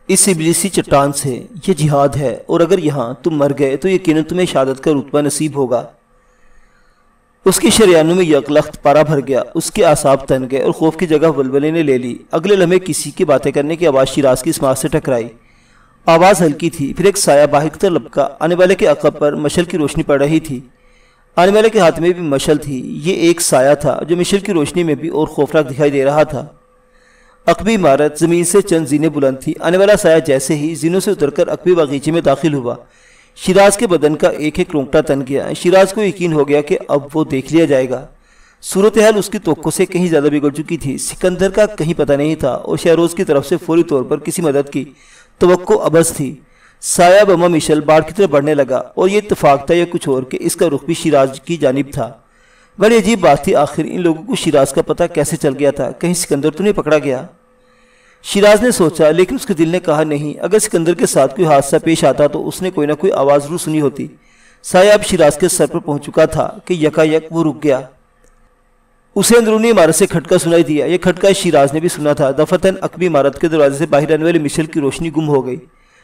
اس ابلیسی چٹان سے۔ یہ جہاد ہے اور اگر یہاں تم مر گئے تو یقیناً تمہیں شہادت کا رتبہ نصیب ہوگا۔ اس کی شریانوں میں یکلخت پارا بھر گیا۔ اس کے اعصاب تن گئے اور خوف کی جگہ ولولے نے لے لی۔ اگلے لمحے کسی کی باتیں کرنے کی آواز شیراز کی سماعت سے ٹکرائی۔ آواز ہلکی تھی، پھر ایک سایہ باہر کی طرف لپکا۔ آنے والے کے عقب پر مشل کی روشنی پڑ رہی تھی۔ آنے والے کے ہاتھ میں بھی مشل تھی۔ یہ ایک سایہ تھا جو مشل کی روشنی میں بھی اور خوفناک دکھائی دے رہا تھا۔ عقبی عمارت زمین سے چند زینے بلند تھی۔ آنے والا سایہ جیسے ہی زینوں سے اتر کر عقبی باغیچے میں داخل ہوا، شیراز کے بدن کا ایک ایک رونگٹا تن گیا۔ شیراز کو یقین ہو گیا کہ اب وہ دیکھ لیا جائے گا۔ صورتحال اس کی توقع سے کہیں زیادہ بگڑ چکی تھی۔ سکندر کا کہیں پتہ نہیں تھا اور شہروز کی طرف سے فوری طور پر کسی مدد کی توقع ابز تھی۔ سایہ بما مشل باڑ کی طرف بڑھنے لگا اور یہ اتفاق تھا یا کچھ اور کہ اس کا رخ بھی شیراز کی جانب تھا۔ بڑی عجیب بات تھی، آخر ان لوگوں کو شیراز کا پتہ کیسے چل گیا تھا؟ کہیں سکندر تو نہیں پکڑا گیا؟ شیراز نے سوچا، لیکن اس کے دل نے کہا نہیں، اگر سکندر کے ساتھ کوئی حادثہ پیش آتا تو اس نے کوئی نہ کوئی آواز ضرور سنی ہوتی۔ سایہ اب شیراز کے سر پر پہنچ چکا تھا کہ یکا یک وہ رک گیا۔ اسے اندرونی عمارت سے کھٹکا سنائی دیا۔ یہ کھٹکا شیراز نے بھی سنا تھا۔ دفعتاً عقبی عمارت کے دروازے سے باہر آنے والی مشل کی روشنی گم ہو گئی۔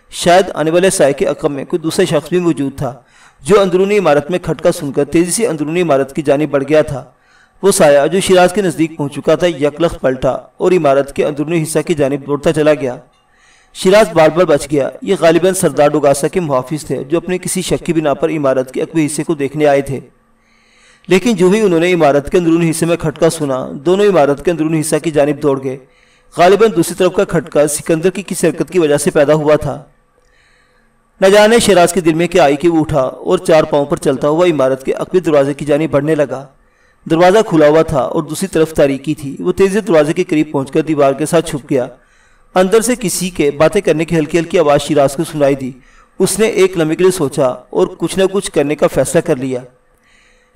شاید آنے والے سائے کے عقب میں کوئی دوسرا شخص بھی موجود تھا جو اندرونی عمارت میں کھٹکا سن کر تیزی سے اندرونی عمارت کی جانب بڑھ گیا تھا۔ وہ سایہ جو شیراز کے نزدیک پہنچ چکا تھا یکلخت پلٹا اور عمارت کے اندرونی حصہ کی جانب دوڑتا چلا گیا۔ شیراز بار بار بچ گیا۔ یہ غالباً سردار ڈوگاسا کے محافظ تھے جو اپنے کسی شک کی بنا پر عمارت کے عقبی حصے کو دیکھنے آئے تھے۔ لیکن جو ہی انہوں نے عمارت کے اندرونی حصے میں کھٹکا سنا، دونوں عمارت کے اندرونی حصہ کی جانب دوڑ گئے۔ غالباً دوسری طرف کا کھٹکا سکندر کی کسی حرکت کی وجہ سے پیدا ہوا تھا۔ نہ جانے شیراز کے دل میں کیا آئی کہ وہ اٹھا اور چار پاؤں پر چلتا ہوا عمارت کے عقبی دروازے کی جانب بڑھنے لگا۔ دروازہ کھلا ہوا تھا اور دوسری طرف تاریکی تھی۔ وہ تیزی سے دروازے کے قریب پہنچ کر دیوار کے ساتھ چھپ گیا۔ اندر سے کسی کے باتیں کرنے کی ہلکی ہلکی آواز شیراز کو سنائی دی۔ اس نے ایک لمحے کے لیے سوچا اور کچھ نہ کچھ کرنے کا فیصلہ کر لیا۔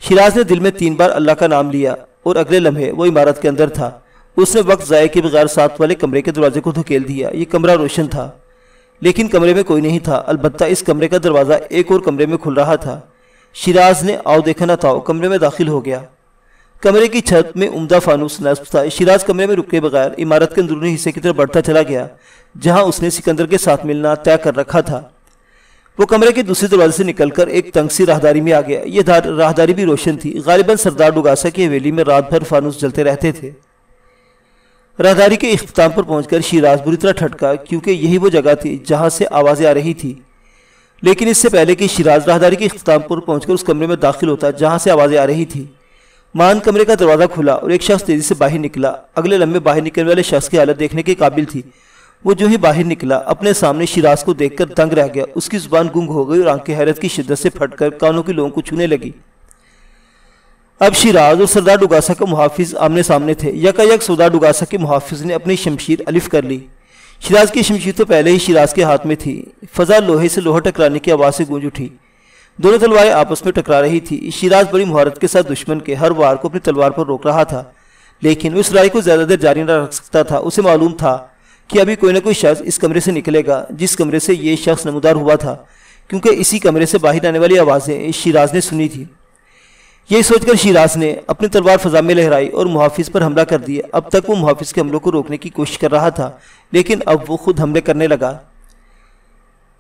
شیراز نے دل میں 3 بار اللہ کا نام لیا اور اگلے لمحے وہ عمارت کے اندر تھا۔ اس نے وقت ضائع کے بغیر ساتھ والے کمرے کے دروازے کو دھکیل دیا۔ یہ کمرہ روشن تھا لیکن کمرے میں کوئی نہیں تھا، البتہ اس کمرے کا دروازہ ایک اور کمرے میں کھل رہا تھا۔ شیراز نے آؤ دیکھا نہ تھا کمرے میں داخل ہو گیا۔ کمرے کی چھت میں عمدہ فانوس نصب تھا۔ شیراز کمرے میں رکے بغیر عمارت کے اندرونی حصے کی طرف بڑھتا چلا گیا جہاں اس نے سکندر کے ساتھ ملنا طے کر رکھا تھا۔ وہ کمرے کے دوسرے دروازے سے نکل کر ایک تنگ سی راہداری میں آ گیا۔ یہ راہداری بھی روشن تھی، غالباً سردار ڈوگاسا کی حویلی میں رات بھر فانوس جلتے رہتے تھے۔ راہداری کے اختتام پر پہنچ کر شیراز بری طرح ٹھٹکا کیونکہ یہی وہ جگہ تھی جہاں سے آوازیں آ رہی تھی۔ لیکن اس سے پہلے کہ شیراز راہداری کے اختتام پر پہنچ کر اس کمرے میں داخل ہوتا جہاں سے آوازیں آ رہی تھی، مان کمرے کا دروازہ کھلا اور ایک شخص تیزی سے باہر نکلا۔ اگلے لمحے باہر نکلنے والے شخص کی حالت دیکھنے کے قابل تھی۔ وہ جو ہی باہر نکلا اپنے سامنے شیراز کو دیکھ کر دنگ رہ گیا۔ اس کی زبان گنگ ہو گئی اور آنکھیں حیرت کی شدت سے پھٹ کر کانوں کی لوگوں کو چھونے لگی۔ اب شیراز اور سردار ڈوگاسا کا محافظ آمنے سامنے تھے۔ یکایک سردار ڈوگاسا کے محافظ نے اپنی شمشیر الف کر لی۔ شیراز کی شمشیر تو پہلے ہی شیراز کے ہاتھ میں تھی۔ فضا لوہے سے لوہا ٹکرانے کی آواز سے گونج اٹھی۔ دونوں تلواریں آپس میں ٹکرا رہی تھی۔ شیراز بڑی مہارت کے ساتھ دشمن کے ہر وار کو اپنی تلوار پر روک رہا تھا، لیکن وہ اس لڑائی کو زیادہ دیر جاری نہ رکھ سکتا تھا۔ اسے معلوم تھا کہ ابھی کوئی نہ کوئی شخص اس کمرے سے نکلے گا جس کمرے سے یہ شخص نمودار ہوا تھا، کیونکہ اسی کمرے سے باہر آنے والی آوازیں شیراز نے سنی تھی۔ یہی سوچ کر شیراز نے اپنی تلوار فضا میں لہرائی اور محافظ پر حملہ کر دیا۔ اب تک وہ محافظ کے حملوں کو روکنے کی کوشش کر رہا تھا، لیکن اب وہ خود حملے کرنے لگا۔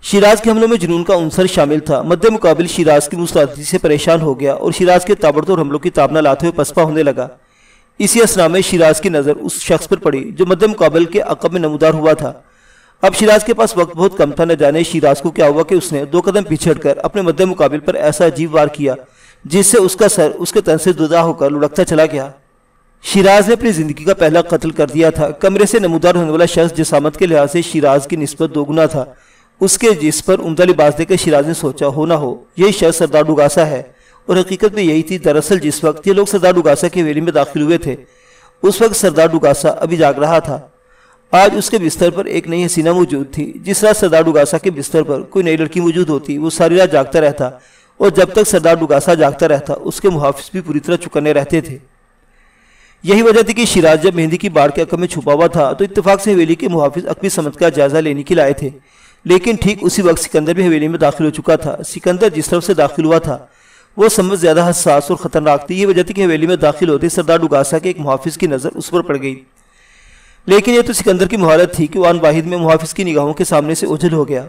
شیراز کے حملوں میں جنون کا عنصر شامل تھا۔ مد مقابل شیراز کی مستعدی سے پریشان ہو گیا اور شیراز کے تابڑتوڑ حملوں کی تاب نہ لاتے ہوئے پسپا ہونے لگا۔ اسی اثنا میں شیراز کی نظر اس شخص پر پڑی جو مد مقابل کے عقب میں نمودار ہوا تھا۔ اب شیراز کے پاس وقت بہت کم تھا، نہ جانے شیراز کو کیا ہوا کہ اس نے 2 قدم پیچھے ہٹ کر اپنے مد مقابل پر ایسا عجیب وار کیا جس سے اس کا سر اس کے تن سے جدا ہو کر لڑکتا چلا گیا۔ شیراز نے اپنی زندگی کا پہلا قتل کر دیا تھا۔ کمرے سے نمودار ہونے والا شخص جسامت کے لحاظ سے شیراز کی نسبت 2 گنا تھا۔ اس کے جس پر عمدہ لباس دے کر شیراز نے سوچا ہو نہ ہو یہی شخص سردار ڈوگاسا ہے، اور حقیقت میں یہی تھی۔ دراصل جس وقت یہ لوگ سردار ڈوگاسا کی حویلی میں داخل ہوئے تھے اس وقت سردار ڈوگاسا ابھی جاگ رہا تھا۔ آج اس کے بستر پر ایک نئی حسینہ موجود تھی۔ جس رات سردار ڈوگاسا کے بستر پر کوئی نئی لڑکی موجود ہوتی وہ ساری رات جاگتا رہتا، اور جب تک سردار ڈوگاسا جاگتا رہتا اس کے محافظ بھی پوری طرح چکنے رہتے تھے۔ یہی وجہ تھی کہ شیراز جب مہندی کی باڑ کے عقب میں چھپا ہوا تھا تو اتفاق سے حویلی کے محافظ عقبی سمت کا جائزہ لینے کے لائے تھے، لیکن ٹھیک اسی وقت سکندر بھی حویلی میں داخل ہو چکا تھا۔ سکندر جس طرف سے داخل ہوا تھا وہ سمت زیادہ حساس اور خطرناک تھی۔ یہ وجہ تھی کہ حویلی میں داخل ہوتے سردار ڈوگاسا کے ایک محافظ کی نظر اس پر پڑ گئی، لیکن یہ تو سکندر کی مہارت تھی کہ وہ آن واحد میں محافظ کی نگاہوں کے سامنے سے اوجھل ہو گیا۔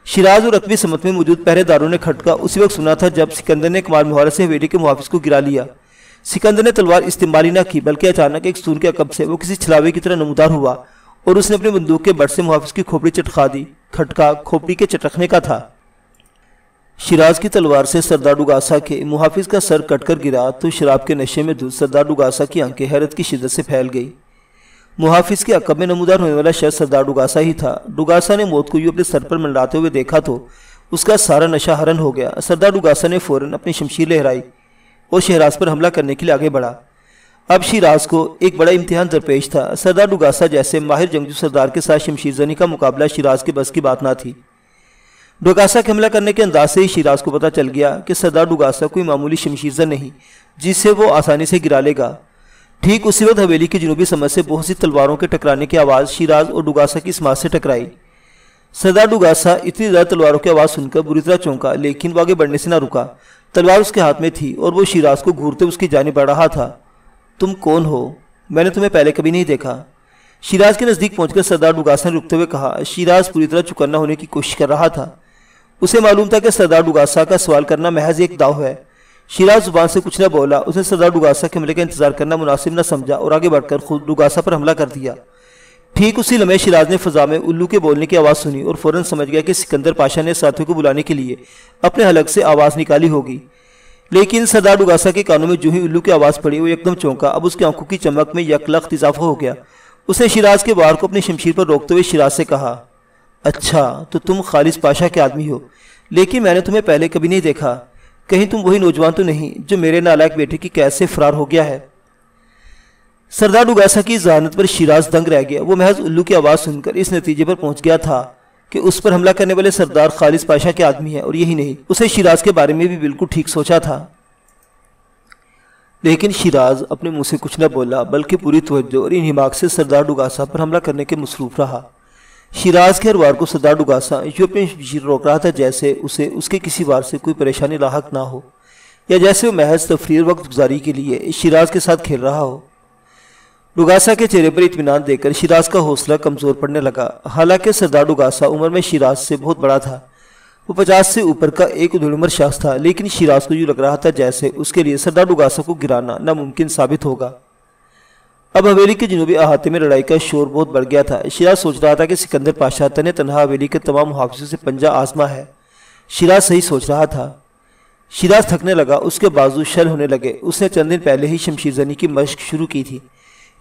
شیراز اور عقبی سمت میں موجود پہرے داروں نے کھٹکا اسی وقت سنا تھا جب سکندر نے کمال مہارت سے حویلی کے محافظ کو گرا لیا۔ سکندر نے تلوار استعمال نہ کی بلکہ اچانک ایک ستون کے عقب سے وہ کسی چھلاوے کی طرح نمودار ہوا اور اس نے اپنی بندوق کے بٹ سے محافظ کی کھوپڑی چٹکا دی۔ کھٹکا کھوپڑی کے چٹکنے کا تھا۔ شیراز کی تلوار سے سردار ڈوگاسا کے محافظ کا سر کٹ کر گرا تو شراب کے نشے میں دھت سردار ڈوگاسا کی آنکھیں حیرت کی شدت سے پھیل گئی۔ محافظ کے عقب میں نمودار ہونے والا شخص سردار ڈوگاسا ہی تھا۔ ڈوگاسا نے موت کو یوں اپنے سر پر منڈاتے ہوئے دیکھا تو اس کا سارا نشہ حرن ہو گیا۔ سردار ڈوگاسا نے فوراً اپنی شمشیر لہرائی اور شیراز پر حملہ کرنے کے لیے آگے بڑھا۔ اب شیراز کو ایک بڑا امتحان درپیش تھا۔ سردار ڈوگاسا جیسے ماہر جنگجو سردار کے ساتھ شمشیر زنی کا مقابلہ شیراز کے بس کی بات نہ تھی۔ ڈوگاسا کے حملہ کرنے کے انداز سے ہی شیراز کو پتہ چل گیا کہ سردار ڈوگاسا کوئی معمولی شمشیر زن نہیں جس سے وہ آسانی سے گرا لے گا۔ ٹھیک اسی وقت حویلی کی جنوبی سمت سے بہت سی تلواروں کے ٹکرانے کی آواز شیراز اور ڈوگاسا کی سماعت سے ٹکرائی۔ سردار ڈوگاسا اتنی زیادہ تلواروں کی آواز سن کر بری طرح چونکا، لیکن وہ آگے بڑھنے سے نہ رکا۔ تلوار اس کے ہاتھ میں تھی اور وہ شیراز کو گھورتے اس کی جانب بڑھ رہا تھا۔ تم کون ہو؟ میں نے تمہیں پہلے کبھی نہیں دیکھا۔ شیراز کے نزدیک پہنچ کر سردار ڈوگاسا نے رکتے ہوئے کہا۔ شیراز پوری طرح چکنا ہونے کی کوشش کر رہا تھا۔ اسے معلوم تھا کہ سردار ڈوگاسا کا سوال کرنا محض ایک داؤ ہے۔ شیراز زبان سے کچھ نہ بولا۔ اس نے سردار ڈوگاسا کے حملے کا انتظار کرنا مناسب نہ سمجھا اور آگے بڑھ کر خود ڈوگاسا پر حملہ کر دیا۔ ٹھیک اسی لمحے شیراز نے فضا میں الو کے بولنے کی آواز سنی اور فوراً سمجھ گیا کہ سکندر پاشا نے ساتھیوں کو بلانے کے لیے اپنے حلق سے آواز نکالی ہوگی۔ لیکن سردار ڈوگاسا کے کانوں میں جو ہی الو کی آواز پڑی وہ یکدم چونکا۔ اب اس کی آنکھوں کی چمک میں یک لخت اضافہ ہو گیا۔ اس نے شیراز کے وار کو اپنی شمشیر پر روکتے ہوئے شیراز سے کہا، اچھا تو تم خالص پاشا کے آدمی ہو، لیکن میں نے تمہیں پہلے کبھی نہیں دیکھا۔ کہیں تم وہی نوجوان تو نہیں جو میرے نالائق بیٹے کی قید سے فرار ہو گیا ہے؟ سردار ڈوگاسا کی ذہانت پر شیراز دنگ رہ گیا۔ وہ محض الو کی آواز سن کر اس نتیجے پر پہنچ گیا تھا کہ اس پر حملہ کرنے والے سردار خالص پاشا کے آدمی ہیں، اور یہی نہیں، اسے شیراز کے بارے میں بھی بالکل ٹھیک سوچا تھا۔ لیکن شیراز اپنے منہ سے کچھ نہ بولا، بلکہ پوری توجہ اور انہماک سے سردار ڈوگاسا پر حملہ کرنے کے مصروف رہا۔ شیراز کے ہر وار کو سردار ڈوگاسا یوں اپنی شمشیر روک رہا تھا جیسے اسے اس کے کسی وار سے کوئی پریشانی لاحق نہ ہو، یا جیسے وہ محض تفریح وقت گزاری کے لیے شیراز کے ساتھ کھیل رہا ہو۔ ڈوگاسا کے چہرے پر اطمینان دے کر شیراز کا حوصلہ کمزور پڑنے لگا۔ حالانکہ سردار ڈوگاسا عمر میں شیراز سے بہت بڑا تھا، وہ 50 سے اوپر کا ایک ادھیڑ عمر شخص تھا، لیکن شیراز کو یوں لگ رہا تھا جیسے اس کے لیے سردار ڈوگاسا کو گرانا ناممکن ثابت ہوگا۔ اب حویلی کے جنوبی احاطے میں لڑائی کا شور بہت بڑھ گیا تھا۔ شیراز سوچ رہا تھا کہ سکندر پاشا تنہا حویلی کے تمام محافظوں سے پنجہ آزما ہے۔ شیراز صحیح سوچ رہا تھا۔ شیراز تھکنے لگا، اس کے بازو شل ہونے لگے۔ اس نے چند دن پہلے ہی شمشیر زنی کی مشق شروع کی تھی۔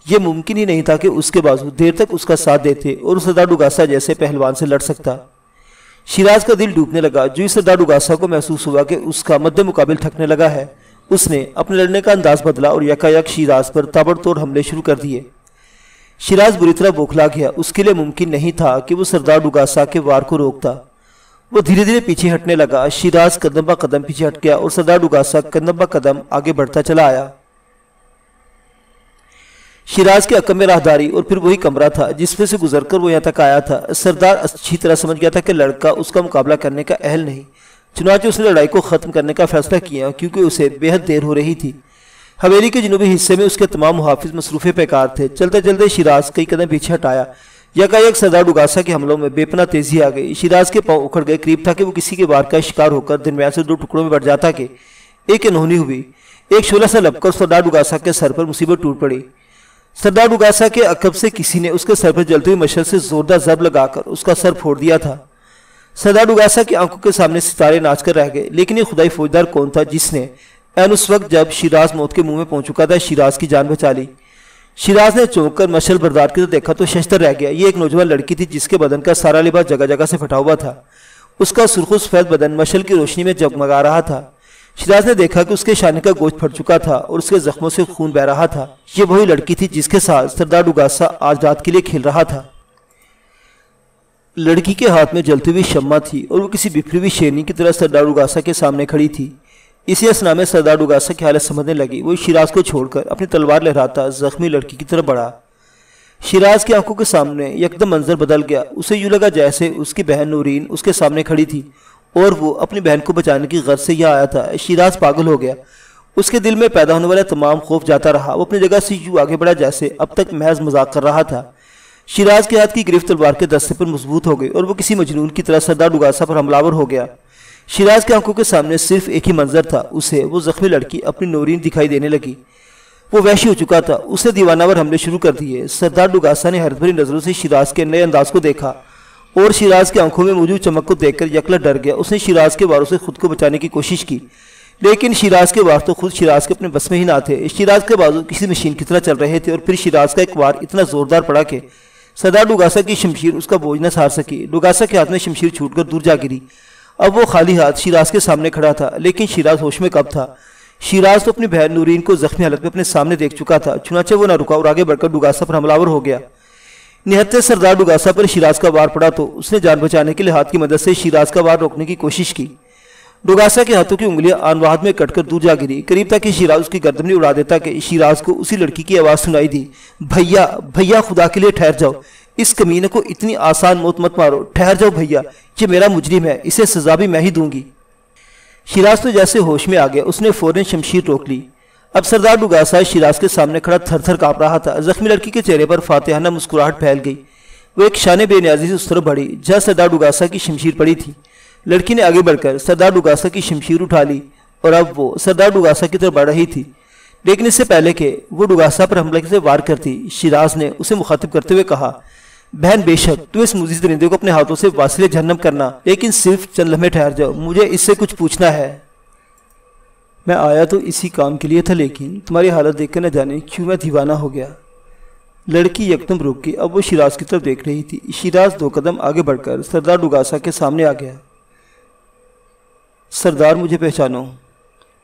یہ ممکن ہی نہیں تھا کہ اس کے بازو دیر تک اس کا ساتھ دیتے اور سردار ڈوگاسا جیسے پہلوان سے لڑ سکتا۔ شیراز کا دل ڈوبنے لگا۔ جو اس سردار ڈوگاسا کو محسوس ہوا کہ اس کا مد مقابل تھکنے لگا ہے، اس نے اپنے لڑنے کا انداز بدلا اور یکا یک شیراز پر تابڑ توڑ حملے شروع کر دیے۔ شیراز بری طرح بوکھلا گیا۔ اس کے لیے ممکن نہیں تھا کہ وہ سردار ڈوگاسا کے وار کو روکتا۔ وہ دھیرے دھیرے پیچھے ہٹنے لگا۔ شیراز قدم با قدم پیچھے ہٹ گیا اور سردار ڈوگاسا قدم با قدم آگے بڑھتا چلا آیا۔ شیراز کے عقب میں راہداری اور پھر وہی کمرہ تھا جس میں سے گزر کر وہ یہاں تک آیا تھا۔ سردار اچھی طرح سمجھ گیا تھا کہ لڑکا اس کا مقابلہ کرنے کا اہل نہیں، چنانچہ اس نے لڑائی کو ختم کرنے کا فیصلہ کیا کیونکہ اسے بے حد دیر ہو رہی تھی۔ حویلی کے جنوبی حصے میں اس کے تمام محافظ مصروف پیکار تھے۔ چلتے چلتے شیراز کئی قدم پیچھے ہٹایا۔ یکا یک سردار ڈوگاسا کے حملوں میں بے پناہ تیزی آ گئی۔ شیراز کے پاؤں اکھڑ گئے۔ قریب تھا کہ وہ کسی کے وار کا شکار ہو کر درمیان سے دو ٹکڑوں میں بٹ جاتا کہ ایک انہونی ہوئی۔ ایک شعلہ سا لپک کر سردار ڈوگاسا کے سر پر مصیبت ٹوٹ پڑی۔ سردار ڈوگاسا کے عقب سے کسی نے اس کے سر پر جلتی ہوئی مشعل سے زوردار ضرب لگا کر اس کا سر پھوڑ دیا تھا۔ سردار ڈوگاسا کی آنکھوں کے سامنے ستارے ناچ کر رہ گئے۔ لیکن یہ خدائی فوجدار کون تھا جس نے عین اس وقت جب شیراز موت کے منہ میں پہنچ چکا تھا شیراز کی جان بچا لی؟ شیراز نے چونک کر مشعل بردار کی طرف دیکھا تو ششدر رہ گیا۔ یہ ایک نوجوان لڑکی تھی جس کے بدن کا سارا لباس جگہ جگہ سے پھٹا ہوا تھا۔ اس کا سرخ و سفید بدن مشعل کی روشنی میں جگمگا رہا تھا۔ شیراز نے دیکھا کہ اس کے شانے کا گوشت پھٹ چکا تھا اور اس کے زخموں سے خون بہہ رہا تھا۔ یہ وہی لڑکی تھی جس کے ساتھ سردار ڈوگاسا آج رات کے لیے کھیل رہا تھا۔ لڑکی کے ہاتھ میں جلتی ہوئی شمع تھی اور وہ کسی بکھری ہوئی شیرنی کی طرح سردار ڈوگاسا کے سامنے کھڑی تھی۔ اسی اثنا میں سردار ڈوگاسا کی حالت سمجھنے لگی۔ وہ شیراز کو چھوڑ کر اپنی تلوار لہراتا زخمی لڑکی کی طرف بڑھا۔ شیراز کی آنکھوں کے سامنے یکدم منظر بدل گیا۔ اسے یوں لگا جیسے اس کی بہن نورین اس کے سامنے کھڑی تھی اور وہ اپنی بہن کو بچانے کی غرض سے یہاں آیا تھا۔ شیراز پاگل ہو گیا۔ اس کے دل میں پیدا ہونے والا تمام خوف جاتا رہا۔ وہ اپنی جگہ سے یوں آگے بڑھا جیسے اب تک محض مذاق کر رہا تھا۔ شیراز کے ہاتھ کی گرفت تلوار کے دستے پر مضبوط ہو گئی اور وہ کسی مجنون کی طرح سردار ڈوگاسا پر حملہ ہو گیا۔ شیراز کی آنکھوں کے سامنے صرف ایک ہی منظر تھا۔ اسے وہ زخمی لڑکی اپنی نورین دکھائی دینے لگی۔ وہ وحشی ہو چکا تھا۔ اس نے دیوانہ ور حملے شروع کر دیے۔ سردار ڈوگاسا نے حیرت بھری نظروں سے شیراز کے نئے انداز کو دیکھا اور شیراز کی آنکھوں میں موجود چمک کو دیکھ کر یکلا ڈر گیا۔ اس نے شیراز کے واروں سے خود کو بچانے کی کوشش کی، لیکن شیراز کے وار تو خود شیراز کے اپنے بس میں ہی نہ تھے۔ شیراز کے بازو کسی مشین کی طرح چل رہے تھے اور پھر شیراز کا ایک وار اتنا زوردار پڑا کہ سردار ڈوگاسا کی شمشیر اس کا بوجھ نہ سہار سکی۔ ڈوگاسا کے ہاتھ میں شمشیر چھوٹ کر دور جا گری۔ اب وہ خالی ہاتھ شیراز کے سامنے کھڑا تھا، لیکن شیراز ہوش میں کب تھا؟ شیراز تو اپنی بہن نورین کو زخمی حالت میں اپنے سامنے دیکھ چکا تھا، چنانچہ وہ نہ رکا اور آگے بڑھ کر ڈوگاسا پر حملہ آور ہو گیا۔ نہتے سردار ڈوگاسا پر شیراز کا وار پڑا تو اس نے جان بچانے کے لیے ہاتھ کی مدد سے شیراز کا وار روکنے کی کوشش کی۔ ڈوگاسا کے ہاتھوں کی انگلیاں آن واحد میں کٹ کر دور جا گری۔ قریب تک کہ شیراز اس کی گردن نہیں اڑا دیتا کہ شیراز کو اسی لڑکی کی آواز سنائی دی، بھیا بھیا خدا کے لیے ٹھہر جاؤ، اس کمینے کو اتنی آسان موت مت مارو، ٹھہر جاؤ بھیا، یہ میرا مجرم ہے، اسے سزا بھی میں ہی دوں گی۔ شیراز تو جیسے ہوش میں آ گیا، اس نے فوراً شمشیر روک لی۔ اب سردار ڈوگاسا شیراز کے سامنے کھڑا تھر تھر کانپ رہا تھا۔ زخمی لڑکی کے چہرے پر فاتحانہ مسکراہٹ پھیل گئی۔ وہ ایک شانے بے نیازی سے اس طرف بڑھی جہاں سردار ڈوگاسا کی شمشیر پڑی تھی۔ لڑکی نے آگے بڑھ کر سردار ڈوگاسا کی شمشیر اٹھا لی اور اب وہ سردار ڈوگاسا کی طرف بڑھ رہی تھی، لیکن اس سے پہلے کہ وہ ڈوگاسا پر حملے سے وار کرتی، شیراز نے اسے مخاطب کرتے ہوئے کہا، بہن بے شک تو اس موذی درندے کو اپنے ہاتھوں سے واصل جہنم کرنا، لیکن صرف چند لمحے ٹھہر جاؤ، مجھے اس سے کچھ پوچھنا ہے۔ میں آیا تو اسی کام کے لیے تھا، لیکن تمہاری حالت دیکھ کر نہ جانے کیوں میں دیوانہ ہو گیا۔ لڑکی یکدم رک گئی۔ اب وہ شیراز کی طرف دیکھ رہی تھی۔ شیراز 2 قدم آگے بڑھ کر سردار ڈوگاسا کے سامنے آ گیا۔ سردار مجھے پہچانو۔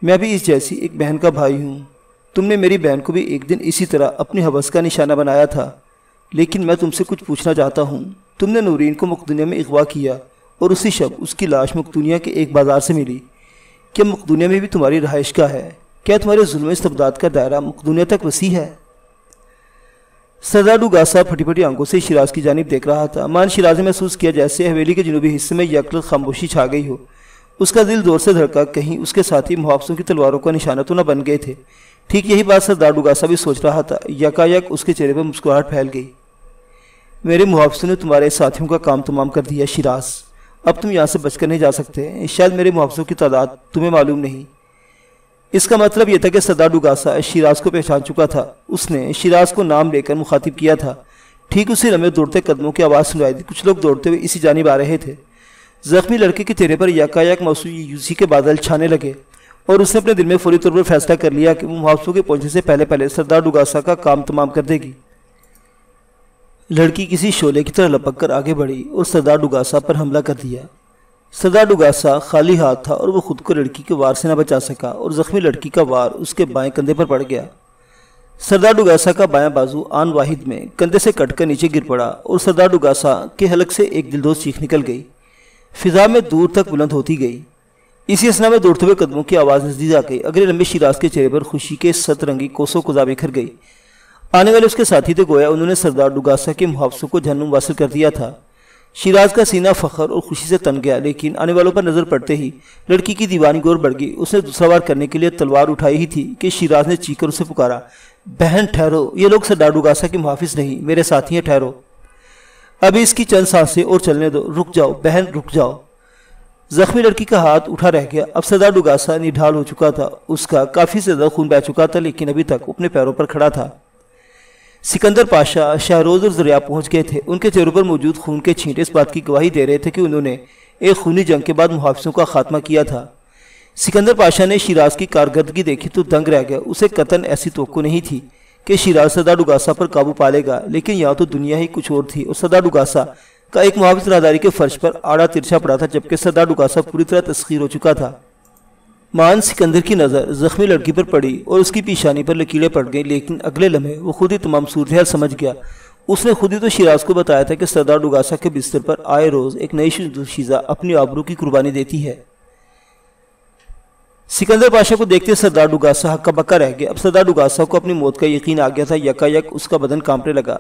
میں بھی اس جیسی ایک بہن کا بھائی ہوں۔ تم نے میری بہن کو بھی ایک دن اسی طرح اپنی ہوس کا نشانہ بنایا تھا، لیکن میں تم سے کچھ پوچھنا چاہتا ہوں۔ تم نے نورین کو مقدونیہ میں اغوا کیا اور اسی شب اس کی لاش مقدونیہ کے ایک بازار سے ملی۔ کیا مقدونیہ میں بھی تمہاری رہائش گاہ ہے؟ کیا تمہارے ظلم و استبداد کا دائرہ مقدونیہ تک وسیع ہے؟ سردار ڈوگاسا پھٹی پھٹی آنکھوں سے شیراز کی جانب دیکھ رہا تھا۔ مان شیراز نے محسوس کیا جیسے حویلی کے جنوبی حصے میں یکلخت خاموشی چھا گئی ہو۔ اس کا دل زور سے دھڑکا، کہیں اس کے ساتھی محافظوں کی تلواروں کا نشانہ تو نہ بن گئے تھے۔ ٹھیک یہی بات سردار ڈوگاسا بھی سوچ رہا تھا۔ یکایک اس کے چہرے پر مسکراہٹ پھیل گئی۔ میرے محافظوں نے تمہارے ساتھیوں کا کام تمام کر دیا شیراز، اب تم یہاں سے بچ کر نہیں جا سکتے۔ شاید میرے محافظوں کی تعداد تمہیں معلوم نہیں۔ اس کا مطلب یہ تھا کہ سردار ڈوگاسا شیراز کو پہچان چکا تھا۔ اس نے شیراز کو نام لے کر مخاطب کیا تھا۔ ٹھیک اسی لمحے دوڑتے قدموں کی آواز سنائی دی۔ کچھ لوگ دوڑتے ہوئے اسی جانب آ رہے تھے۔ زخمی لڑکے کے چہرے پر یکایک مایوسی کے بادل چھانے لگے اور اس نے اپنے دل میں فوری طور پر فیصلہ کر لیا کہ وہ محافظوں کے پہنچنے سے پہلے پہلے سردار ڈوگاسا کا کام تمام کر دے گی۔ لڑکی کسی شعلے کی طرح لپک کر آگے بڑھی اور سردار ڈوگاسا پر حملہ کر دیا۔ سردار ڈوگاسا خالی ہاتھ تھا اور وہ خود کو لڑکی کے وار سے نہ بچا سکا اور زخمی لڑکی کا وار اس کے بائیں کندھے پر پڑ گیا۔ سردار ڈوگاسا کا بایاں بازو آن واحد میں کندھے سے کٹ کر نیچے گر پڑا اور سردار ڈوگاسا کے حلق سے ایک دلدوز چیخ نکل گئی، فضا میں دور تک بلند ہوتی گئی۔ اسی اثنا میں دوڑتے ہوئے قدموں کی آواز نزدیک آ گئی۔ اگلے لمبے شیراز کے چہرے پر خوشی کے ست رنگی کوسوں قزا بکھر گئی۔ آنے والے اس کے ساتھی تھے، گویا انہوں نے سردار ڈوگاسا کے محافظوں کو جہنم واصل کر دیا تھا۔ شیراز کا سینہ فخر اور خوشی سے تن گیا، لیکن آنے والوں پر نظر پڑتے ہی لڑکی کی دیوانی گور بڑھ گئی۔ اس نے دوسرا وار کرنے کے لیے تلوار اٹھائی ہی تھی کہ شیراز نے چیخ کر اسے پکارا، بہن ٹھہرو، یہ لوگ سردار ڈوگاسا کے محافظ نہیں، میرے ساتھی ہیں، ٹھہرو، ابھی اس کی چند سانسیں اور چلنے دو، رک جاؤ بہن، رک جاؤ۔ زخمی لڑکی کا ہاتھ اٹھا رہ گیا۔ اب سردار ڈوگاسا نڈھال ہو چکا تھا، اس کا کافی زیادہ خون بہہ چکا تھا، لیکن ابھی تک اپنے پیروں پر کھڑا تھا۔ سکندر پاشا، شہروز اور ذریعہ پہنچ گئے تھے۔ ان کے چہروں پر موجود خون کے چھینٹے اس بات کی گواہی دے رہے تھے کہ انہوں نے ایک خونی جنگ کے بعد محافظوں کا خاتمہ کیا تھا۔ سکندر پاشا نے شیراز کی کارکردگی دیکھی تو دنگ رہ گیا۔ اسے قطعاً ایسی توقع نہیں تھی کہ شیراز سردار ڈوگاسا پر قابو پا لے گا، لیکن یہاں تو دنیا ہی کچھ اور تھی اور سردار ڈوگاسا کا ایک محافظ راہداری کے فرش پر آڑا ترچھا پڑا تھا، جبکہ سردار ڈوگاسا پوری طرح تسخیر ہو چکا تھا۔ مان سکندر کی نظر زخمی لڑکی پر پڑی اور اس کی پیشانی پر لکیریں پڑ گئیں، لیکن اگلے لمحے وہ خود ہی تمام صورتحال سمجھ گیا۔ اس نے خود ہی تو شیراز کو بتایا تھا کہ سردار ڈوگاسا کے بستر پر آئے روز ایک نئی دوشیزہ اپنی آبرو کی قربانی دیتی ہے۔ سکندر پاشا کو دیکھتے سردار ڈوگاسا ہکا بکا رہ گیا۔ اب سردار ڈوگاسا کو اپنی موت کا یقین آ گیا تھا۔ یکایک اس کا بدن کانپنے لگا۔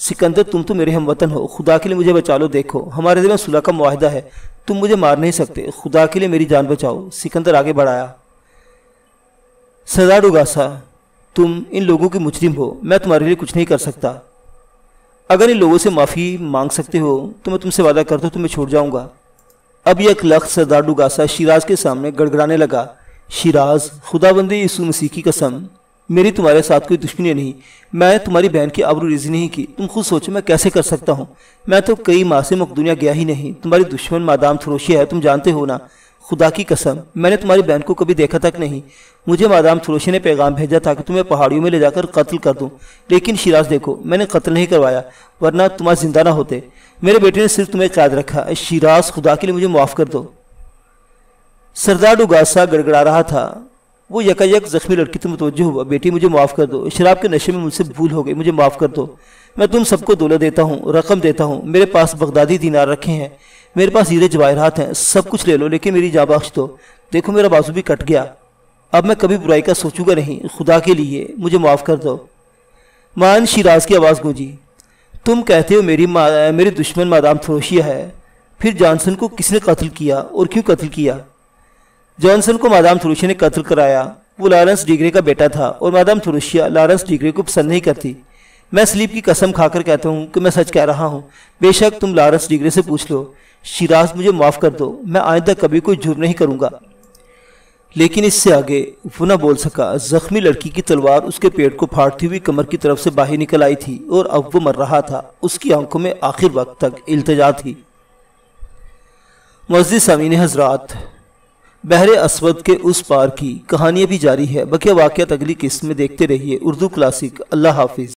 سکندر، تم تو میرے ہم وطن ہو، خدا کے لیے مجھے بچا لو، دیکھو ہمارے دل میں صلح کا معاہدہ ہے، تم مجھے مار نہیں سکتے، خدا کے لیے میری جان بچاؤ۔ سکندر آگے بڑھایا۔ سردار ڈوگاسا، تم ان لوگوں کے مجرم ہو، میں تمہارے لیے کچھ نہیں کر سکتا۔ اگر ان لوگوں سے معافی مانگ سکتے ہو تو میں تم سے وعدہ کرتا ہوں تمہیں چھوڑ جاؤں گا۔ اب یک لخت سردار ڈوگاسا شیراز کے سامنے گڑگڑانے لگا، شیراز، خدا بندے یسوع مسیح کی قسم، میری تمہارے ساتھ کوئی دشمنی نہیں، میں تمہاری بہن کی آبرو ریزی نہیں کی، تم خود سوچو میں کیسے کر سکتا ہوں، میں تو کئی ماہ سے مقدونیہ گیا ہی نہیں، تمہاری دشمن مادام تھروشیا ہے، تم جانتے ہو نا، خدا کی قسم میں نے تمہاری بہن کو کبھی دیکھا تک نہیں، مجھے مادام تھروشیا نے پیغام بھیجا تھا کہ تمہیں پہاڑیوں میں لے جا کر قتل کر دوں، لیکن شیراز دیکھو میں نے قتل نہیں کروایا، ورنہ تمہارا زندہ نہ ہوتے، میرے بیٹے نے صرف تمہیں قید رکھا، شیراز خدا کے لیے مجھے معاف کر دو۔ سردار ڈوگاسا گڑگڑا رہا تھا۔ وہ یکایک زخمی لڑکی تو متوجہ ہوا، بیٹی مجھے معاف کر دو، شراب کے نشے میں مجھ سے بھول ہو گئی، مجھے معاف کر دو، میں تم سب کو دولت دیتا ہوں، رقم دیتا ہوں، میرے پاس بغدادی دینار رکھے ہیں، میرے پاس ہیرے جواہرات ہیں، سب کچھ لے لو، لیکن میری جاں بخش دو، دیکھو میرا بازو بھی کٹ گیا، اب میں کبھی برائی کا سوچوں گا نہیں، خدا کے لیے مجھے معاف کر دو۔ مان شیراز کی آواز گونجی، تم کہتے ہو میری دشمن مادام تھروشیا ہے، پھر جانسن کو کس نے قتل کیا اور کیوں قتل کیا؟ جانسن کو مادام تھروشیا نے قتل کرایا، وہ لارنس ڈیگرے کا بیٹا تھا اور مادام تھروشیا لارنس ڈیگرے کو پسند نہیں کرتی، میں سلیپ کی قسم کھا کر کہتا ہوں کہ میں سچ کہہ رہا ہوں، بے شک تم لارنس ڈیگرے سے پوچھ لو۔ شیراز مجھے معاف کر دو، میں آئندہ کبھی کوئی جرم نہیں کروں گا۔ لیکن اس سے آگے وہ نہ بول سکا۔ زخمی لڑکی کی تلوار اس کے پیٹ کو پھاڑتی ہوئی کمر کی طرف سے باہر نکل آئی تھی اور اب وہ مر رہا تھا، اس کی آنکھوں میں آخر وقت تک التجا تھی۔ معزز سامعین حضرات، بحر اسود کے اس پار کی کہانی بھی جاری ہے، بقیہ واقعات اگلی قسط میں دیکھتے رہیے۔ اردو کلاسک۔ اللہ حافظ۔